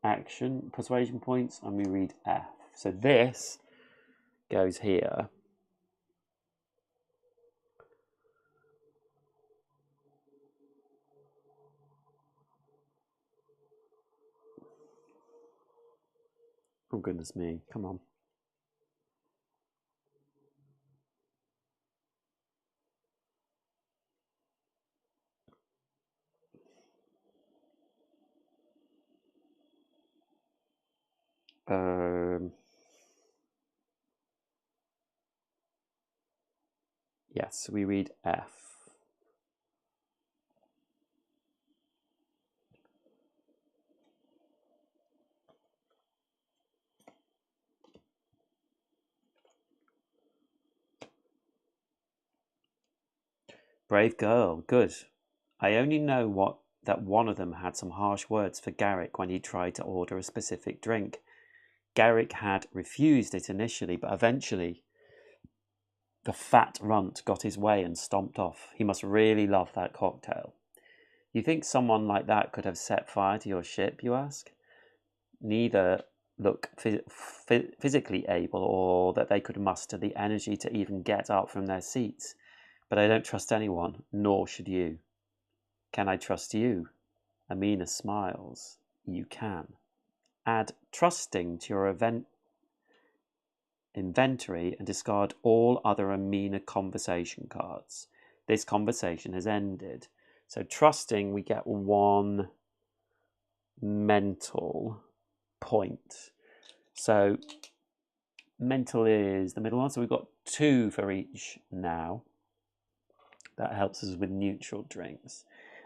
action persuasion points, and we read F. So this goes here. Oh goodness me, come on. Yes, we read F. Brave girl, good. I only know that one of them had some harsh words for Garrick when he tried to order a specific drink. Garrick had refused it initially, but eventually the fat runt got his way and stomped off. He must really love that cocktail. You think someone like that could have set fire to your ship, you ask? Neither look physically able or that they could muster the energy to even get up from their seats. But I don't trust anyone, nor should you. Can I trust you? Amina smiles. You can. Add trusting to your inventory and discard all other Amina conversation cards. This conversation has ended. So trusting, we get 1 mental point. So mental is the middle one. So we've got 2 for each now. That helps us with neutral drinks.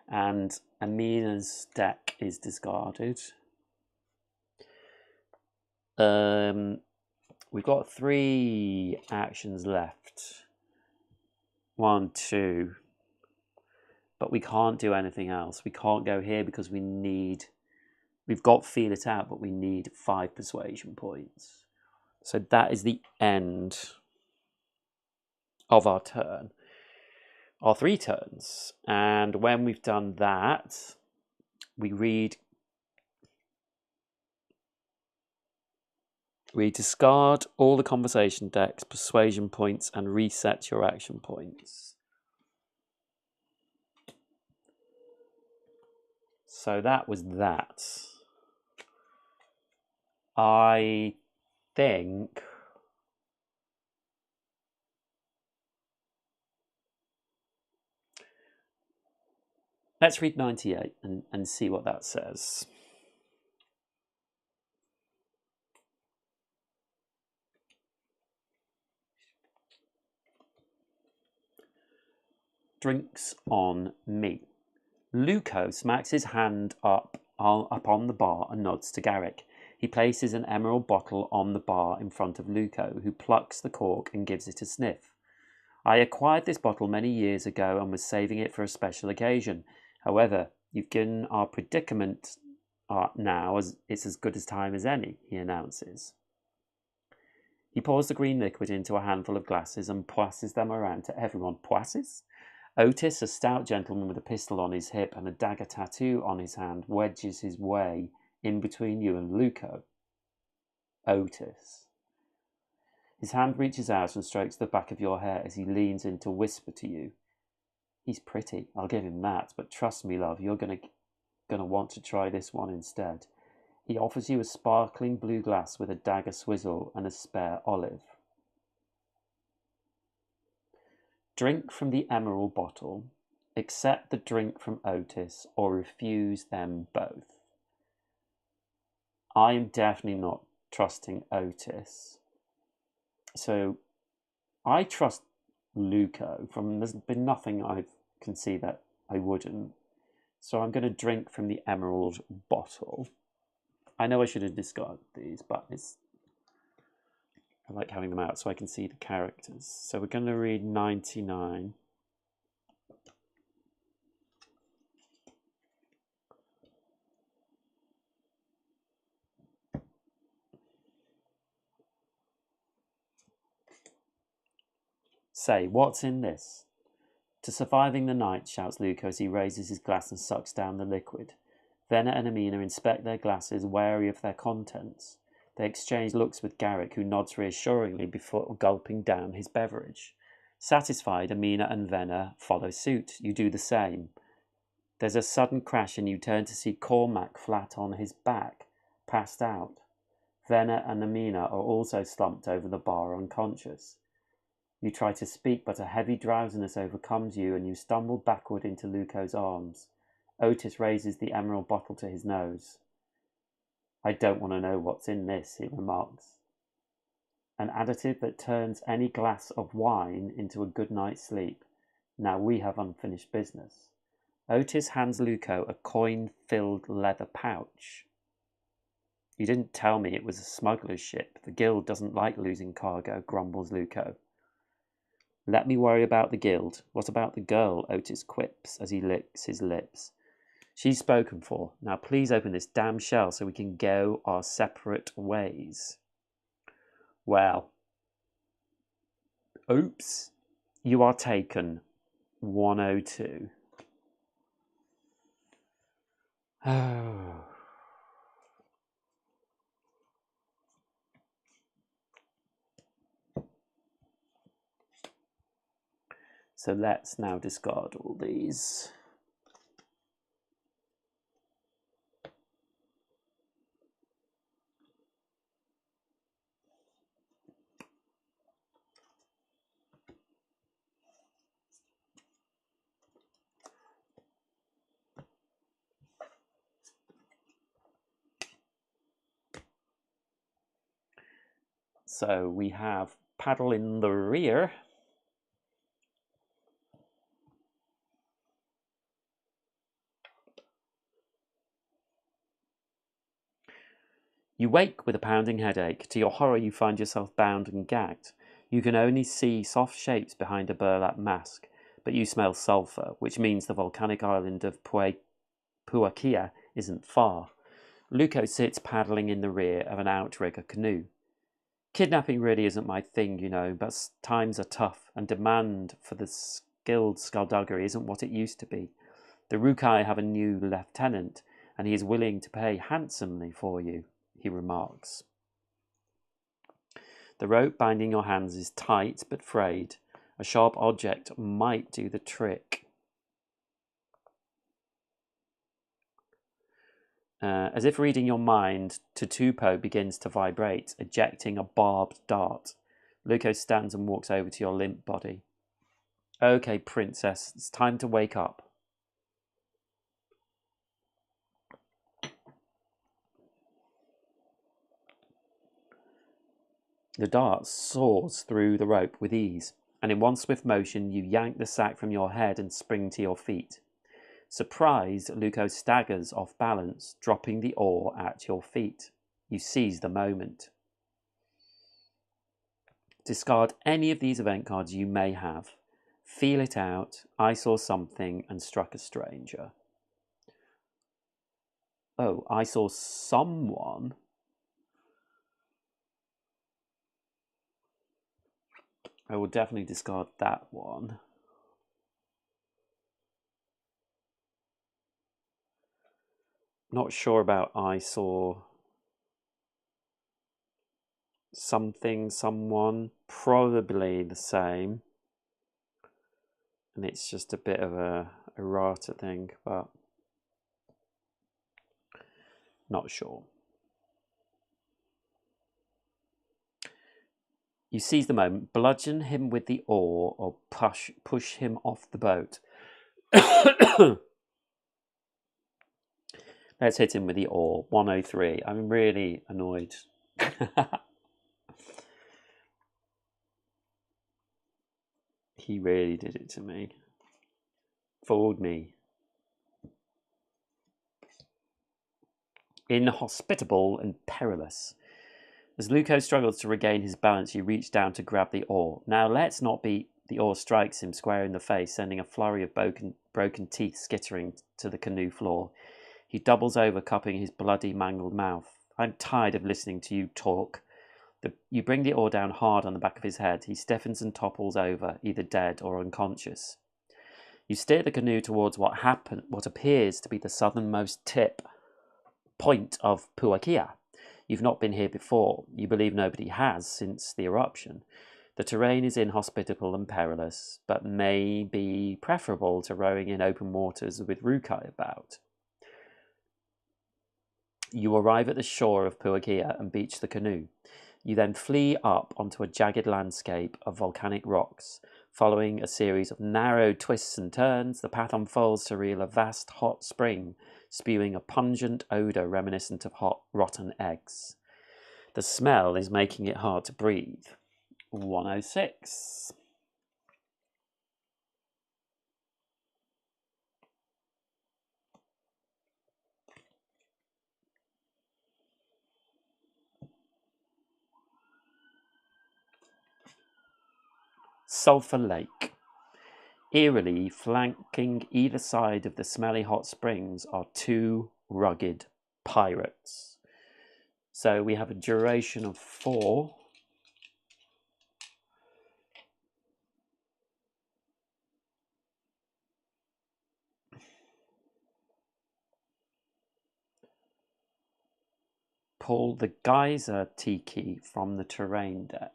And Amina's deck is discarded. We've got 3 actions left. 1, 2. But we can't do anything else. We can't go here because we've got feel it out, but we need 5 persuasion points. So that is the end of our turn. Our 3 turns. And when we've done that, we discard all the conversation decks, persuasion points, and reset your action points. So that was that. I think let's read 98 and see what that says. Drinks on me. Luco smacks his hand up on the bar and nods to Garrick. He places an emerald bottle on the bar in front of Luco, who plucks the cork and gives it a sniff. I acquired this bottle many years ago and was saving it for a special occasion. However, you've given our predicament now as it's as good a time as any, he announces. He pours the green liquid into a handful of glasses and passes them around to everyone. Passes? Otis, a stout gentleman with a pistol on his hip and a dagger tattoo on his hand, wedges his way in between you and Luco. Otis. His hand reaches out and strokes the back of your hair as he leans in to whisper to you. He's pretty, I'll give him that, but trust me, love, you're gonna want to try this one instead. He offers you a sparkling blue glass with a dagger swizzle and a spare olive. Drink from the emerald bottle, accept the drink from Otis, or refuse them both. I am definitely not trusting Otis. So I trust Luco. There's been nothing I can see that I wouldn't. So I'm going to drink from the emerald bottle. I know I should have discarded these, but I like having them out so I can see the characters. So we're going to read 99. Say, what's in this? To surviving the night, shouts Luco as he raises his glass and sucks down the liquid. Venna and Amina inspect their glasses, wary of their contents. They exchange looks with Garrick, who nods reassuringly before gulping down his beverage. Satisfied, Amina and Venna follow suit. You do the same. There's a sudden crash and you turn to see Cormac flat on his back, passed out. Venna and Amina are also slumped over the bar, unconscious. You try to speak, but a heavy drowsiness overcomes you and you stumble backward into Luco's arms. Otis raises the emerald bottle to his nose. I don't want to know what's in this, he remarks. An additive that turns any glass of wine into a good night's sleep. Now we have unfinished business. Otis hands Luco a coin-filled leather pouch. You didn't tell me it was a smuggler's ship. The guild doesn't like losing cargo, grumbles Luco. Let me worry about the guild. What about the girl? Otis quips as he licks his lips. She's spoken for. Now please open this damn shell so we can go our separate ways. Well. Oops. You are taken. 102. Oh. So let's now discard all these. So we have paddle in the rear. You wake with a pounding headache. To your horror, you find yourself bound and gagged. You can only see soft shapes behind a burlap mask, but you smell sulfur, which means the volcanic island of Puakia isn't far. Luco sits paddling in the rear of an outrigger canoe. Kidnapping really isn't my thing, you know, but times are tough, and demand for the skilled skullduggery isn't what it used to be. The Rukai have a new lieutenant, and he is willing to pay handsomely for you, he remarks. The rope binding your hands is tight but frayed. A sharp object might do the trick. As if reading your mind, Tutupo begins to vibrate, ejecting a barbed dart. Luco stands and walks over to your limp body. Okay, princess, it's time to wake up. The dart soars through the rope with ease, and in one swift motion you yank the sack from your head and spring to your feet. Surprised, Luco staggers off balance, dropping the oar at your feet. You seize the moment. Discard any of these event cards you may have. Feel it out. I saw something and struck a stranger. Oh, I saw someone. I will definitely discard that one. Not sure about I saw something, someone. Probably the same. And it's just a bit of a errata thing, but not sure. You seize the moment, bludgeon him with the oar, or push him off the boat. Let's hit him with the oar. 103. I'm really annoyed. He really did it to me. Fooled me. Inhospitable and perilous. As Luco struggles to regain his balance, you reach down to grab the oar. Now let's not beat. The oar strikes him square in the face, sending a flurry of broken teeth skittering to the canoe floor. He doubles over, cupping his bloody, mangled mouth. I'm tired of listening to you talk. You bring the oar down hard on the back of his head. He stiffens and topples over, either dead or unconscious. You steer the canoe towards what appears to be the southernmost point of Puakia. You've not been here before. You believe nobody has since the eruption. The terrain is inhospitable and perilous, but may be preferable to rowing in open waters with Rukai about. You arrive at the shore of Puakia and beach the canoe. You then flee up onto a jagged landscape of volcanic rocks. Following a series of narrow twists and turns, the path unfolds to reveal a vast hot spring, spewing a pungent odour reminiscent of hot, rotten eggs. The smell is making it hard to breathe. 106. Sulphur Lake. Eerily flanking either side of the smelly hot springs are two rugged pirates. So we have a duration of 4. Pull the geyser tiki from the terrain deck.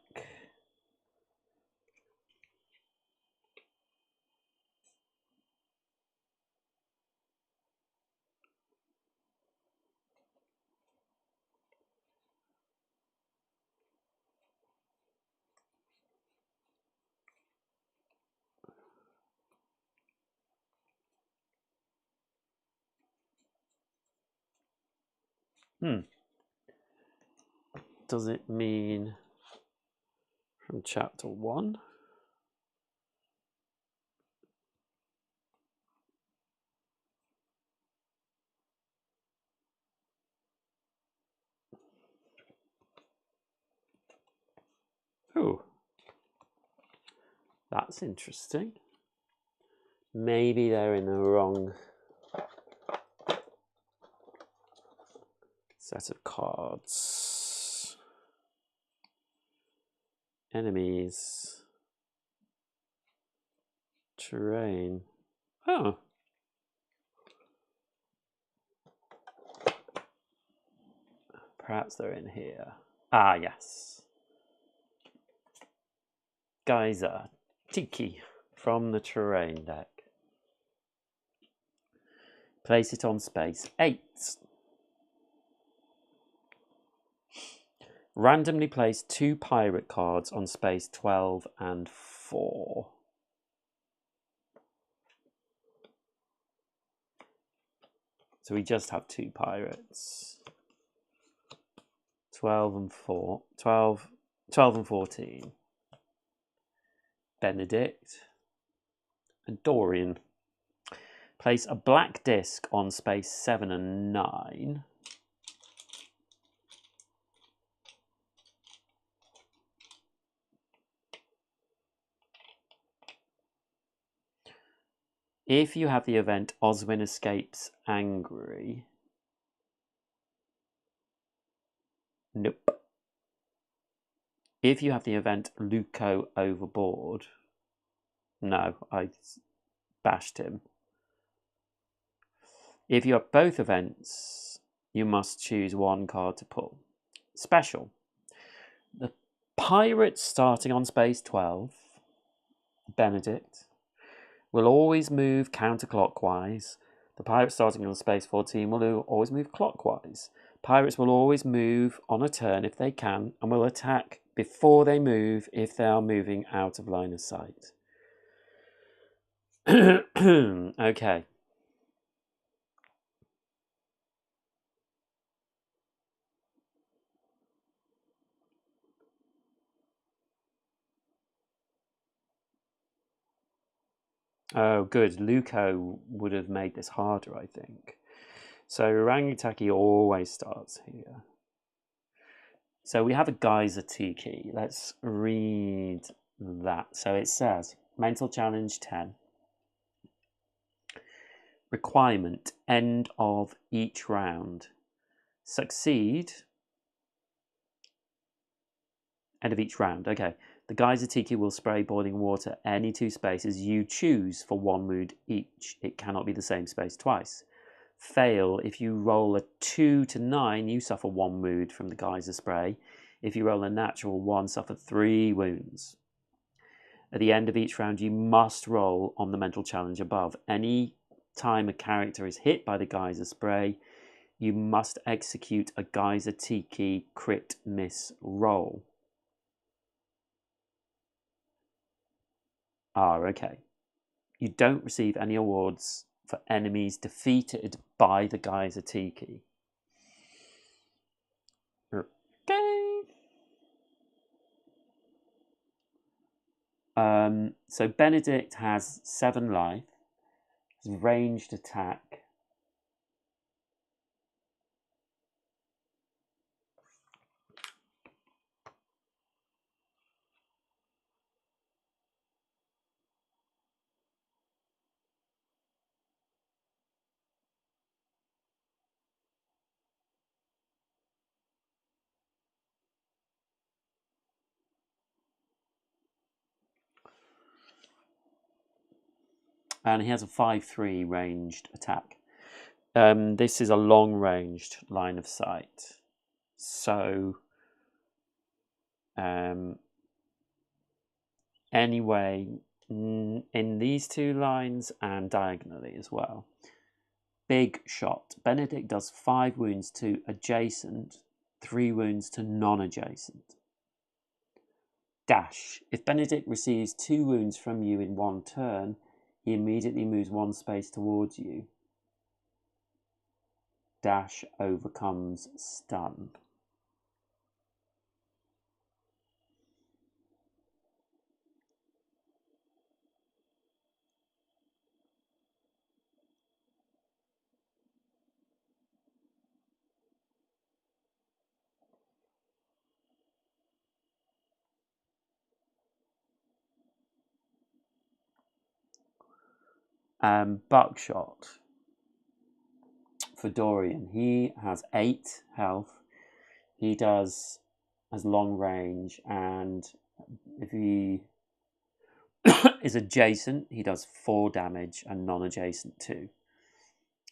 Does it mean from chapter 1? Oh, that's interesting. Maybe they're in the wrong set of cards. Enemies. Terrain. Oh. Perhaps they're in here. Ah, yes. Geyser. Tiki from the terrain deck. Place it on space 8. Randomly place 2 pirate cards on space 12 and 4. So we just have 2 pirates. 12 and 4. 12 and 14. Benedict and Dorian. Place a black disc on space 7 and 9. If you have the event Oswin escapes angry. Nope. If you have the event Luco overboard. No, I bashed him. If you have both events, you must choose one card to pull. Special. The pirate starting on space 12, Benedict, will always move counterclockwise. The pirate starting on space 14 will always move clockwise. Pirates will always move on a turn if they can and will attack before they move if they are moving out of line of sight. Okay. Oh, good. Luco would have made this harder, I think. So Rangitaki always starts here. So we have a geyser tiki. Let's read that. So it says, mental challenge 10. Requirement, end of each round. Succeed End of each round. Okay. The Rangitaki will spray boiling water any two spaces you choose for 1 wound each. It cannot be the same space twice. Fail. If you roll a 2 to 9, you suffer 1 wound from the geyser spray. If you roll a natural 1, suffer 3 wounds. At the end of each round, you must roll on the mental challenge above. Any time a character is hit by the geyser spray, you must execute a Rangitaki crit miss roll. Okay. You don't receive any awards for enemies defeated by the Rangitaki. Okay. So Benedict has 7 life, has ranged attack. And he has a 5-3 ranged attack. This is a long-ranged line of sight. So, anyway, in these 2 lines and diagonally as well. Big shot. Benedict does 5 wounds to adjacent, 3 wounds to non-adjacent. Dash. If Benedict receives 2 wounds from you in 1 turn, he immediately moves 1 space towards you. Dash overcomes stun. Buckshot for Dorian. He has 8 health. He has long range, and if he is adjacent, he does 4 damage, and non-adjacent 2.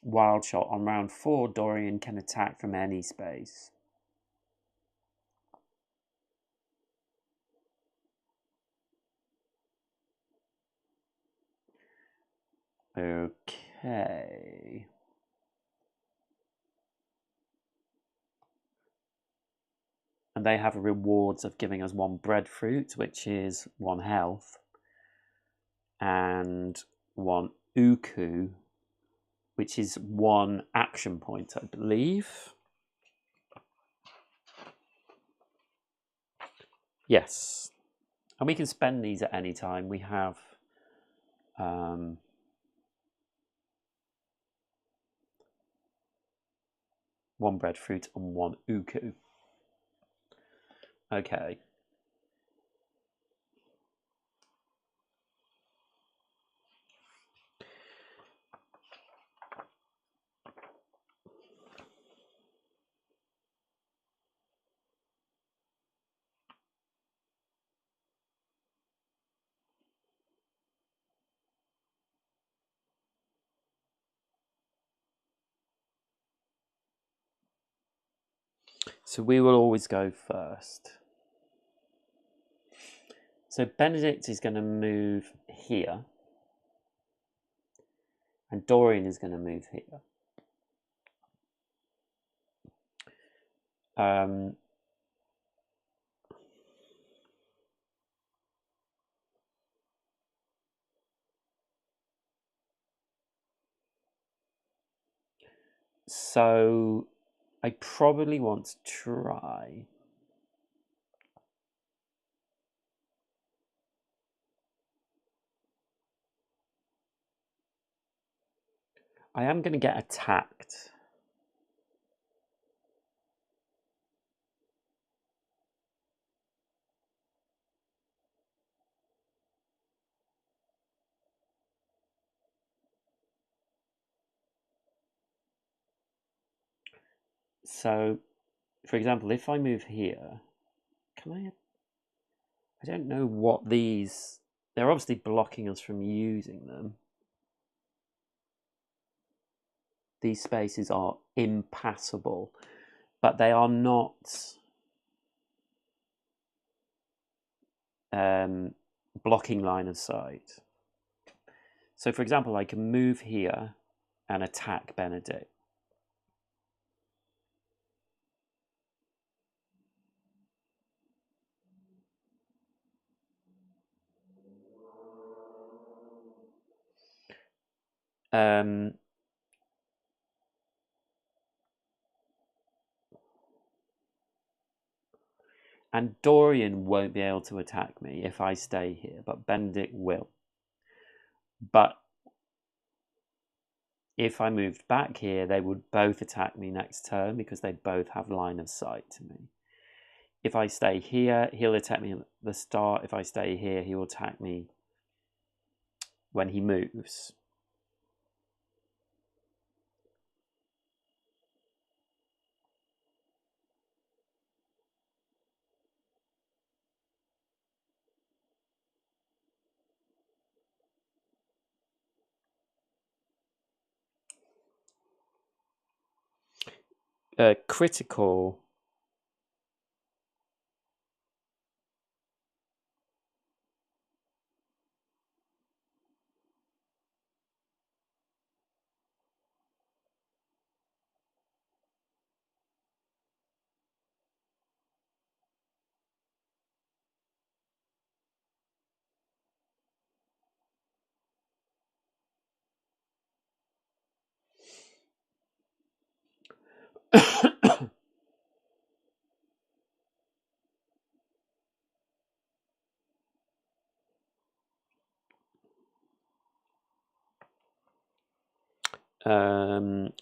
Wild shot. On round 4, Dorian can attack from any space. Okay. And they have rewards of giving us 1 breadfruit, which is 1 health, and 1 uku, which is 1 action point, I believe. Yes. And we can spend these at any time. We have 1 breadfruit and 1 uku. Okay. So we will always go first. So Benedict is going to move here. And Dorian is going to move here. So I probably want to try. I am going to get attacked. So, for example, if I move here, can I I don't know what these... They're obviously blocking us from using them. These spaces are impassable, but they are not blocking line of sight. So, for example, I can move here and attack Benedict. And Dorian won't be able to attack me if I stay here, but Benedict will. But if I moved back here, they would both attack me next turn because they both have line of sight to me. If I stay here, he'll attack me at the start. If I stay here, he will attack me when he moves. Critical.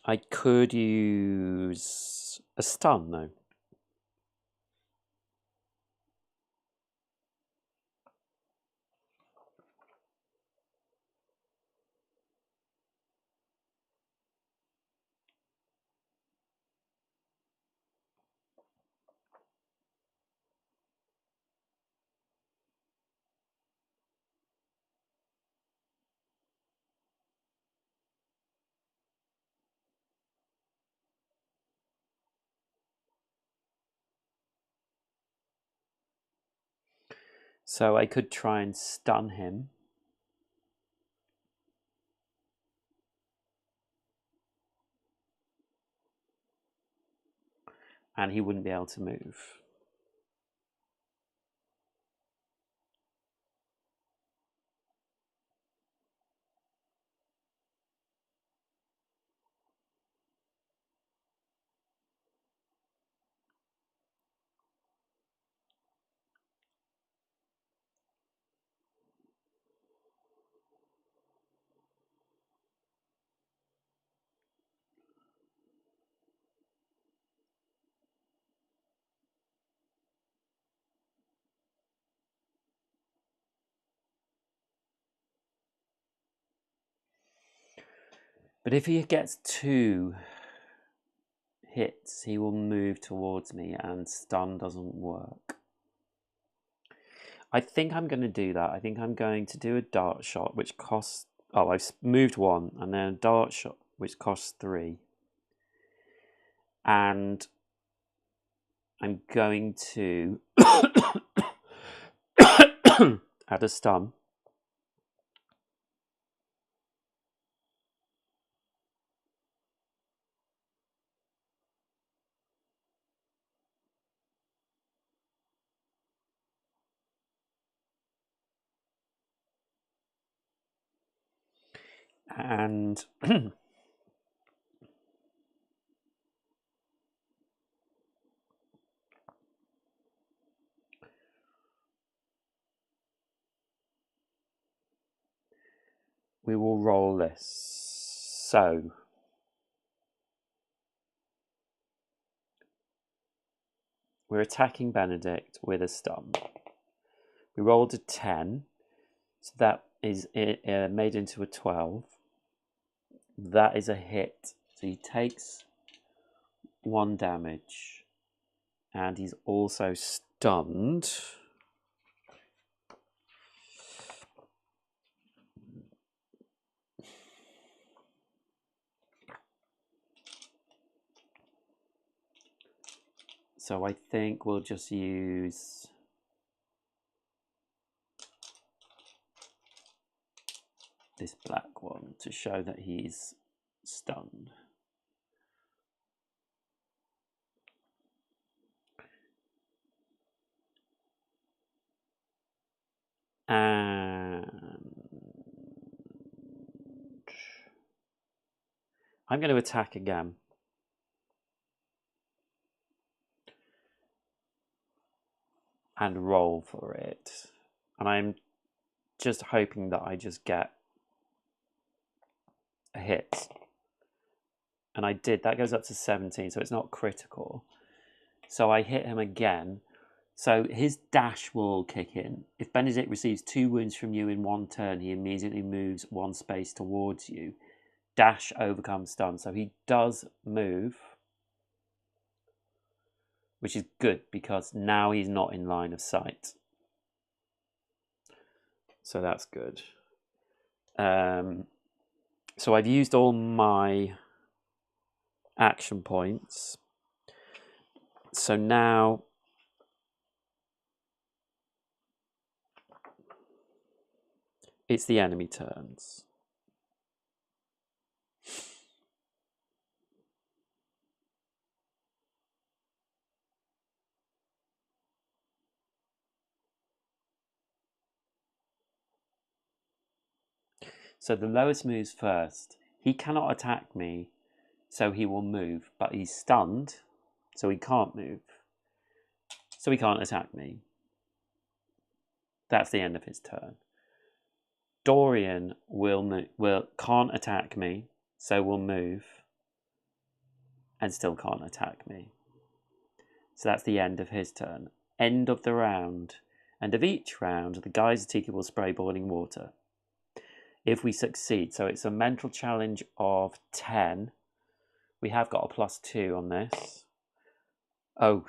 I could use a stun though. So I could try and stun him. And he wouldn't be able to move. But if he gets 2 hits, he will move towards me and stun doesn't work. I think I'm going to do that. I think I'm going to do a dart shot, which costs... Oh, I've moved 1, and then a dart shot, which costs 3. And I'm going to add a stun. And we will roll this. So we're attacking Benedict with a stun. We rolled a 10, so that is made into a 12. That is a hit. So he takes 1 damage. And he's also stunned. So I think we'll just use this black one to show that he's stunned. And I'm going to attack again. And roll for it. And I'm just hoping that I just get a hit. And I did. That goes up to 17, so it's not critical. So I hit him again. So his dash will kick in. If Benedict receives 2 wounds from you in 1 turn, he immediately moves 1 space towards you. Dash overcomes stun. So he does move, which is good because now he's not in line of sight. So that's good. So I've used all my action points. So now it's the enemy turns. So the lowest moves first. He cannot attack me, so he will move, but he's stunned, so he can't move. So he can't attack me. That's the end of his turn. Dorian can't attack me, so will move, and still can't attack me. So that's the end of his turn. End of the round. End of each round, the Rangitaki will spray boiling water. If we succeed, so it's a mental challenge of 10. We have got a +2 on this. Oh,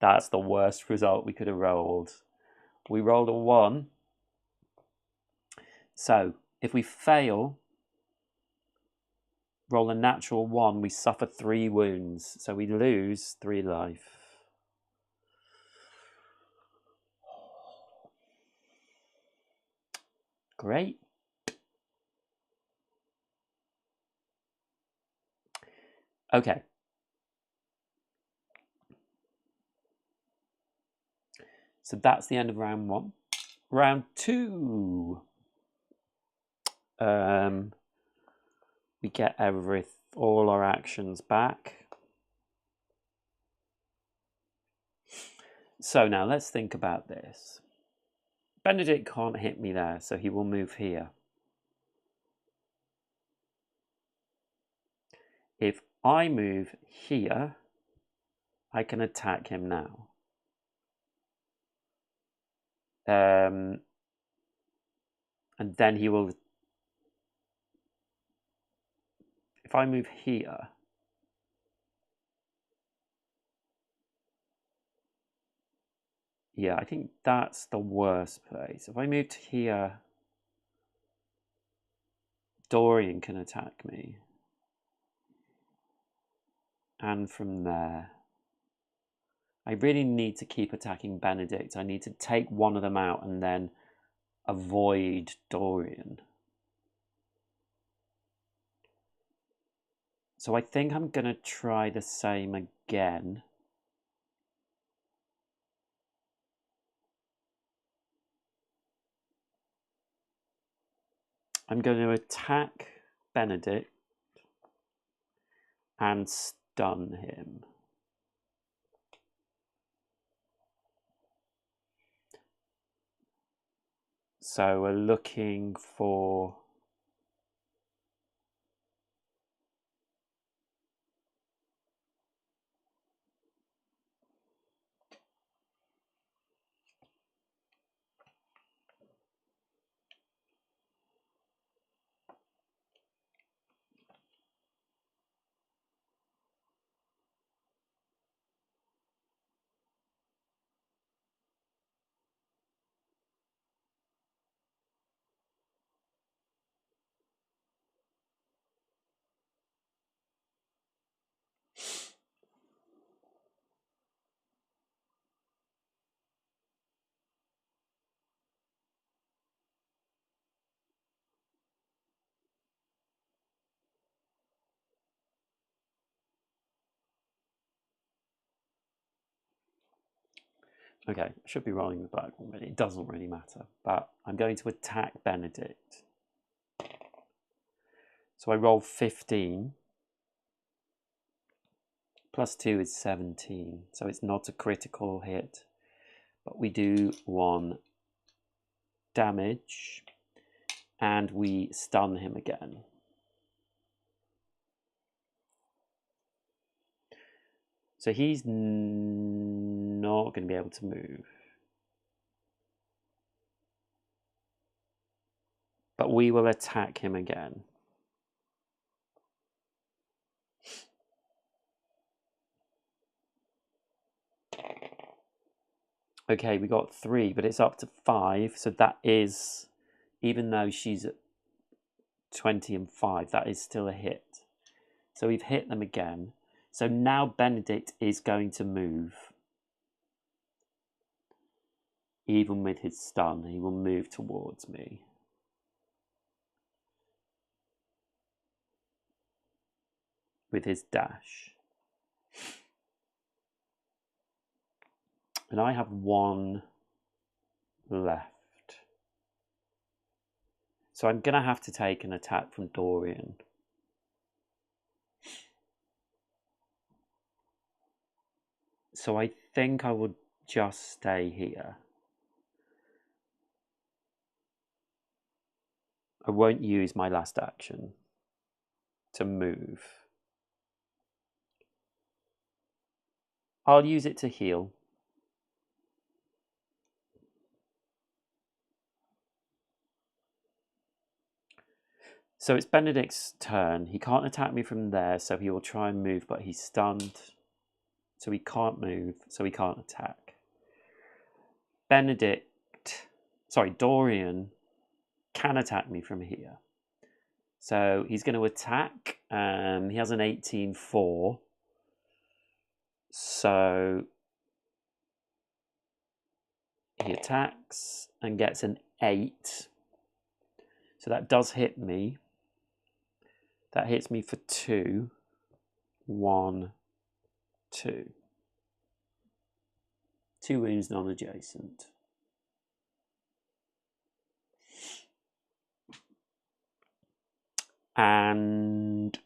that's the worst result we could have rolled. We rolled a 1. So if we fail, roll a natural 1, we suffer 3 wounds. So we lose 3 life. Great. Okay. So that's the end of round 1. Round 2. We get all our actions back. So now let's think about this. Benedict can't hit me there, so he will move here. If I move here, I can attack him now. And then he will... If I move here... Yeah, I think that's the worst place. If I move to here, Dorian can attack me. And from there... I really need to keep attacking Benedict. I need to take one of them out and then avoid Dorian. So I think I'm going to try the same again. I'm going to attack Benedict and stun him. So we're looking for... Okay, I should be rolling the black one, but it doesn't really matter. But I'm going to attack Benedict. So I roll 15. Plus 2 is 17. So it's not a critical hit. But we do 1 damage. And we stun him again. So he's not going to be able to move. But we will attack him again. Okay, we got 3, but it's up to 5. So that is, even though she's at 20 and 5, that is still a hit. So we've hit them again. So now Benedict is going to move. Even with his stun, he will move towards me. With his dash. And I have 1 left. So I'm going to have to take an attack from Dorian. So I think I would just stay here. I won't use my last action to move. I'll use it to heal. So it's Benedict's turn. He can't attack me from there, so he will try and move, but he's stunned. So he can't move, so he can't attack. Dorian can attack me from here. So he's going to attack. He has an 18-4. So he attacks and gets an 8. So that does hit me. That hits me for 2. 1, 2. 2 wounds non-adjacent. And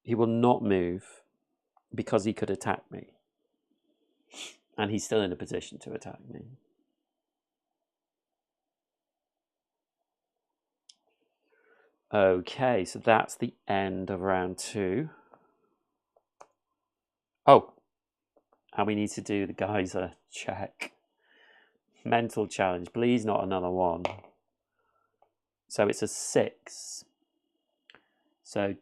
he will not move because he could attack me. And he's still in a position to attack me. Okay, so that's the end of round 2. Oh, and we need to do the geyser check. Mental challenge, please not another 1. So it's a 6. So,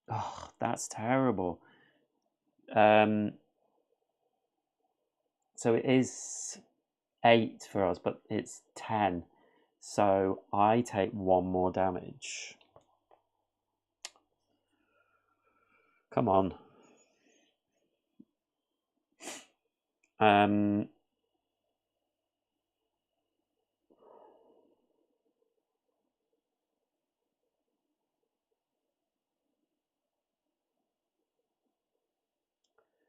oh, that's terrible. So it is 8 for us, but it's 10. So I take 1 more damage. Come on.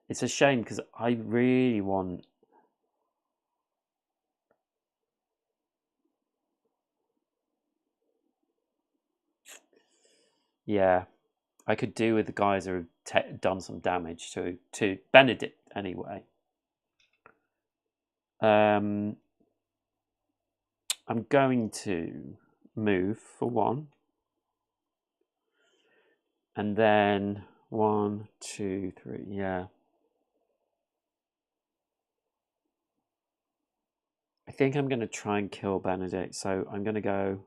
It's a shame because I really want... Yeah, I could do with the guys who have done some damage to Benedict anyway. I'm going to move for 1. And then 1, 2, 3, yeah. I think I'm going to try and kill Benedict, so I'm going to go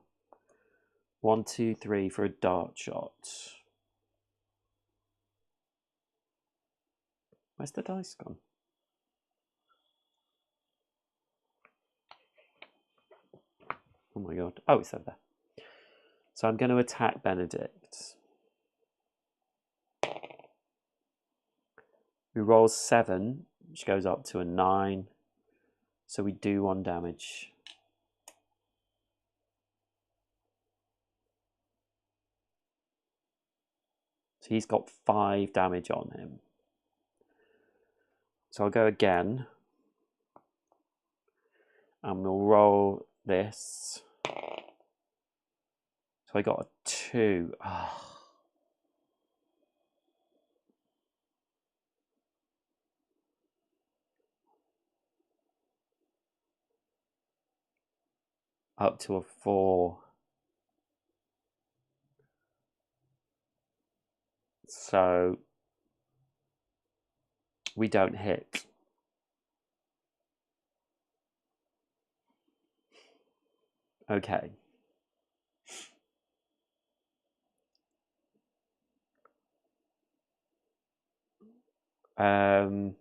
1, 2, 3 for a dart shot. Where's the dice gone? Oh my god. Oh, it's over there. So I'm going to attack Benedict. We roll 7, which goes up to a 9. So we do 1 damage. So he's got 5 damage on him. So I'll go again. And we'll roll this. So I got a 2. Oh. Up to a 4. So we don't hit. Okay. I'm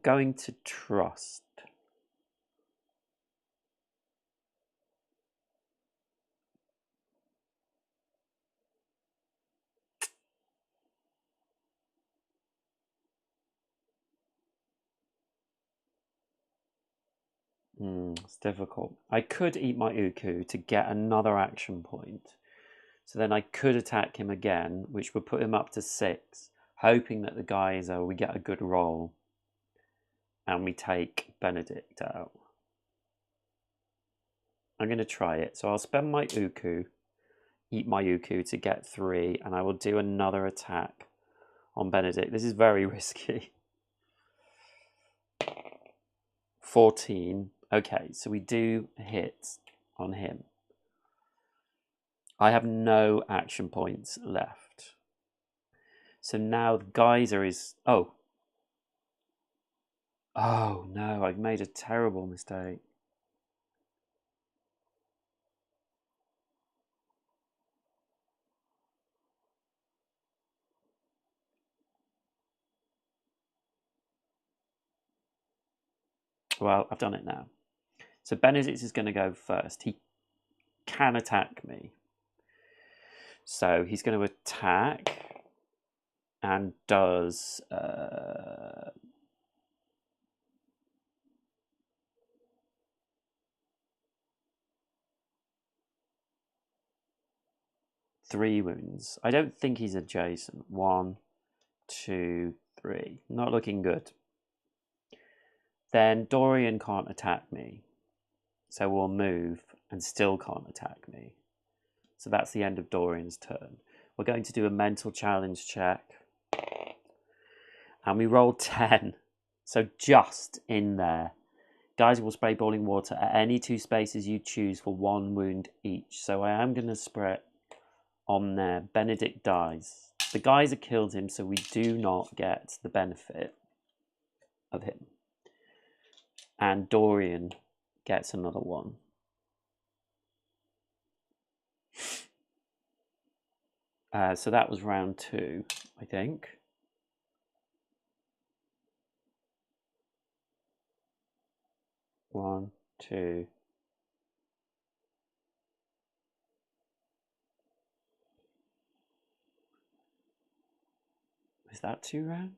going to trust. It's difficult. I could eat my Uku to get another action point. So then I could attack him again, which would put him up to 6, hoping that the geyser, we get a good roll. And we take Benedict out. I'm going to try it. So I'll spend my Uku, eat my Uku to get 3, and I will do another attack on Benedict. This is very risky. 14. Okay, so we do hit on him. I have no action points left. So now the geyser is... Oh. Oh, no, I've made a terrible mistake. Well, I've done it now. So Benedict is going to go first. He can attack me. So he's going to attack and does 3 wounds. I don't think he's adjacent. 1, 2, 3. Not looking good. Then Dorian can't attack me. So we'll move and still can't attack me. So that's the end of Dorian's turn. We're going to do a mental challenge check. And we rolled 10. So just in there. Geyser will spray boiling water at any 2 spaces you choose for 1 wound each. So I am going to spray it on there. Benedict dies. The geyser killed him, so we do not get the benefit of him. And Dorian gets another one. So that was round 2, I think. One, 2. Is that 2 rounds?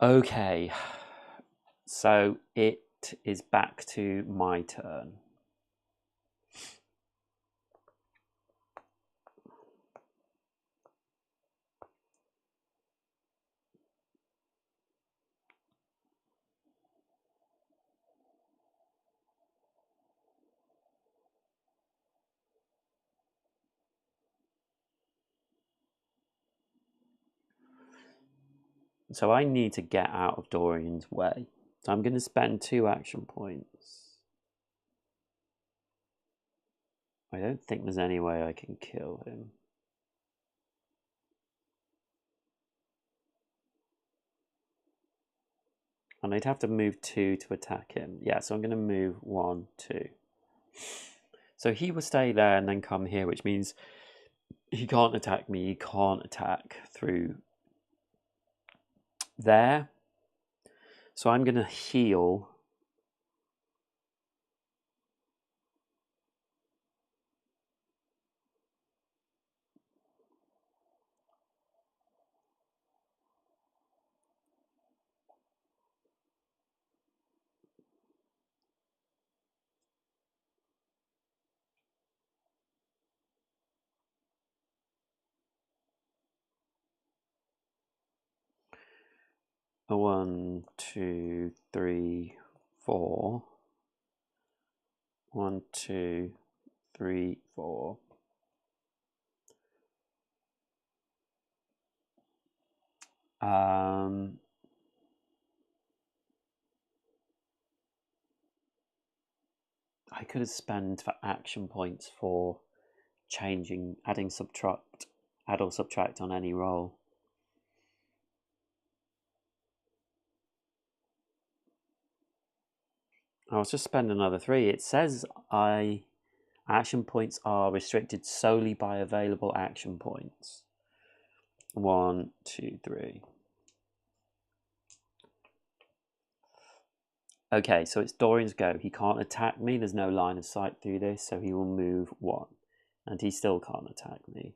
Okay. So it is back to my turn. So I need to get out of Dorian's way. So I'm going to spend 2 action points. I don't think there's any way I can kill him. And I'd have to move 2 to attack him. Yeah, so I'm going to move 1, 2. So he will stay there and then come here, which means he can't attack me. He can't attack through there. So I'm going to heal. A 1, 2, 3, 4. 1, 2, 3, 4. I could have spent for action points for changing, add or subtract on any roll. I'll just spend another 3. It says action points are restricted solely by available action points. 1, 2, 3. Okay, so it's Dorian's go. He can't attack me. There's no line of sight through this, so he will move 1. And he still can't attack me.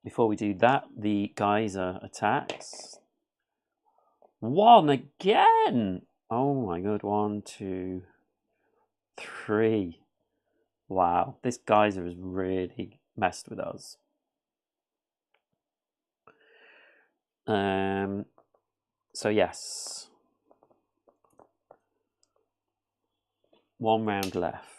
Before we do that, the geyser attacks. 1 again! Oh my god, 1, 2, 3. Wow, this geyser has really messed with us. So yes. 1 round left.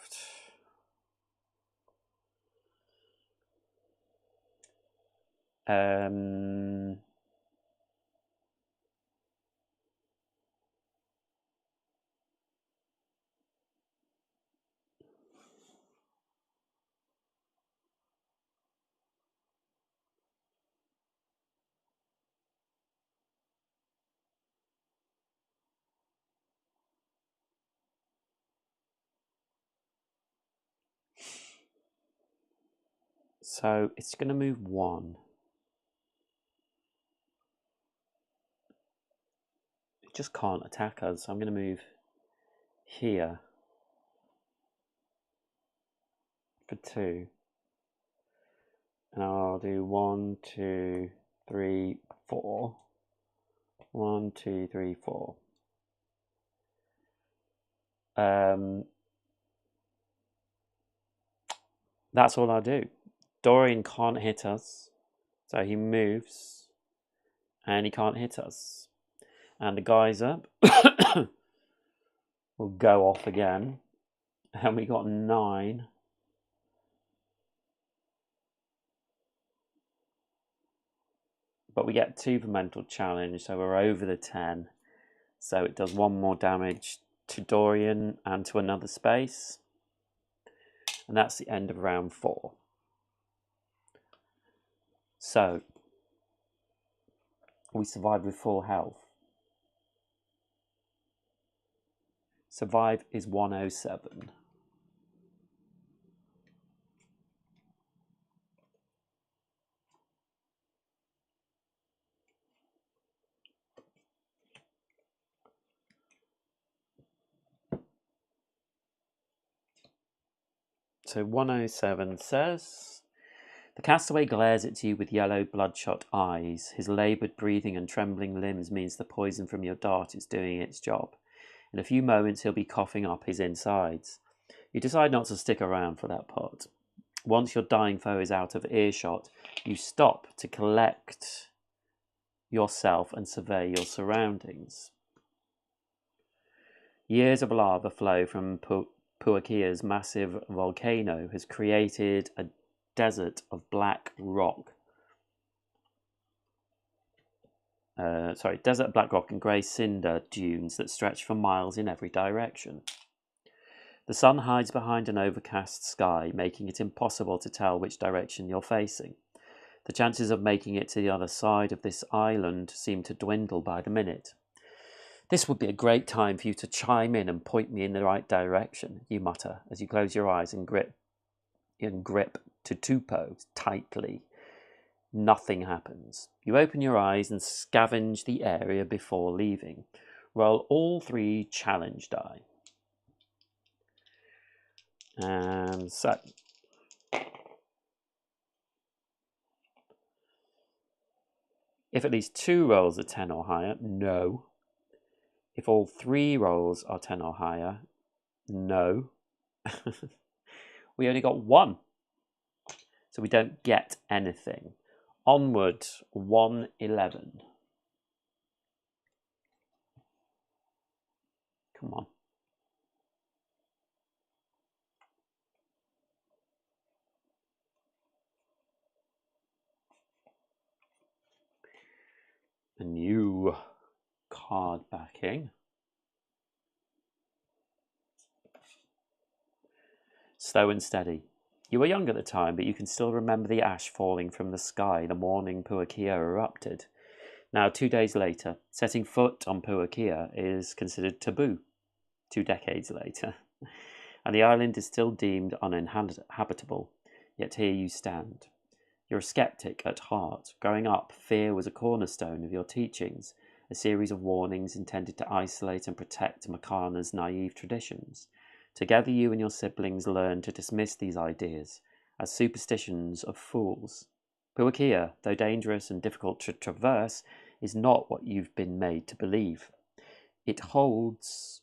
So it's going to move 1. It just can't attack us. So I'm going to move here for 2. And I'll do 1, 2, 3, 4. 1, 2, 3, 4. That's all I'll do. Dorian can't hit us, so he moves, and he can't hit us. And the geyser will go off again, and we got 9. But we get 2 for mental challenge, so we're over the 10. So it does 1 more damage to Dorian and to another space. And that's the end of round 4. So we survive with full health. Survive is 107. So 107 says, the castaway glares at you with yellow bloodshot eyes. His laboured breathing and trembling limbs means the poison from your dart is doing its job. In a few moments he'll be coughing up his insides. You decide not to stick around for that part. Once your dying foe is out of earshot, you stop to collect yourself and survey your surroundings. Years of lava flow from Puakia's massive volcano has created a desert of black rock. Desert of black rock and grey cinder dunes that stretch for miles in every direction. The sun hides behind an overcast sky, making it impossible to tell which direction you're facing. The chances of making it to the other side of this island seem to dwindle by the minute. This would be a great time for you to chime in and point me in the right direction, you mutter, as you close your eyes and grip Tutupo tightly. Nothing happens. You open your eyes and scavenge the area before leaving. Roll all 3 challenge die. And so, if at least 2 rolls are 10 or higher, no. If all 3 rolls are 10 or higher, no. We only got 1. So we don't get anything. Onward, 111. Come on. A new card backing. Slow and steady. You were young at the time, but you can still remember the ash falling from the sky the morning Puakia erupted. Now, 2 days later, setting foot on Puakia is considered taboo. 2 decades later. And the island is still deemed uninhabitable, yet here you stand. You're a skeptic at heart. Growing up, fear was a cornerstone of your teachings, a series of warnings intended to isolate and protect Makana's naive traditions. Together, you and your siblings learned to dismiss these ideas as superstitions of fools. Puakia, though dangerous and difficult to traverse, is not what you've been made to believe. It holds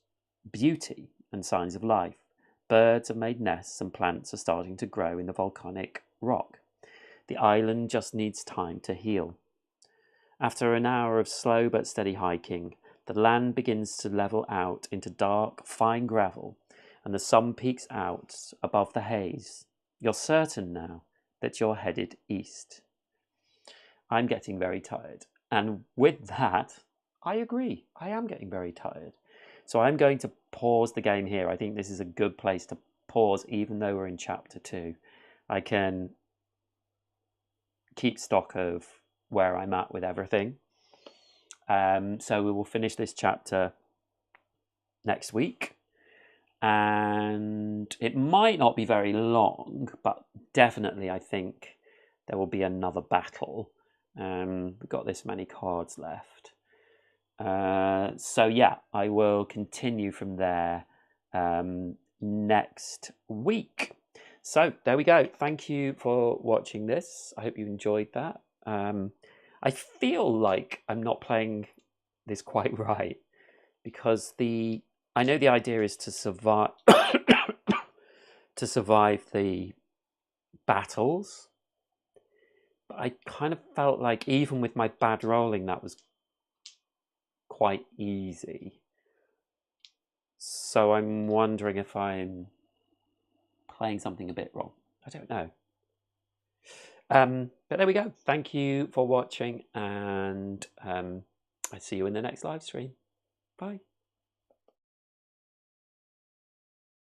beauty and signs of life. Birds have made nests and plants are starting to grow in the volcanic rock. The island just needs time to heal. After an hour of slow but steady hiking, the land begins to level out into dark, fine gravel, and the sun peeks out above the haze. You're certain now that you're headed east. I'm getting very tired. And with that, I agree. I am getting very tired. So I'm going to pause the game here. I think this is a good place to pause, even though we're in chapter 2. I can keep stock of where I'm at with everything. So we will finish this chapter next week. And it might not be very long, but definitely I think there will be another battle. We've got this many cards left. So yeah, I will continue from there next week. So there we go. Thank you for watching this. I hope you enjoyed that. I feel like I'm not playing this quite right because I know the idea is to survive to survive the battles, but I kind of felt like even with my bad rolling, that was quite easy. So I'm wondering if I'm playing something a bit wrong. I don't know. But there we go. Thank you for watching, and I see you in the next live stream. Bye.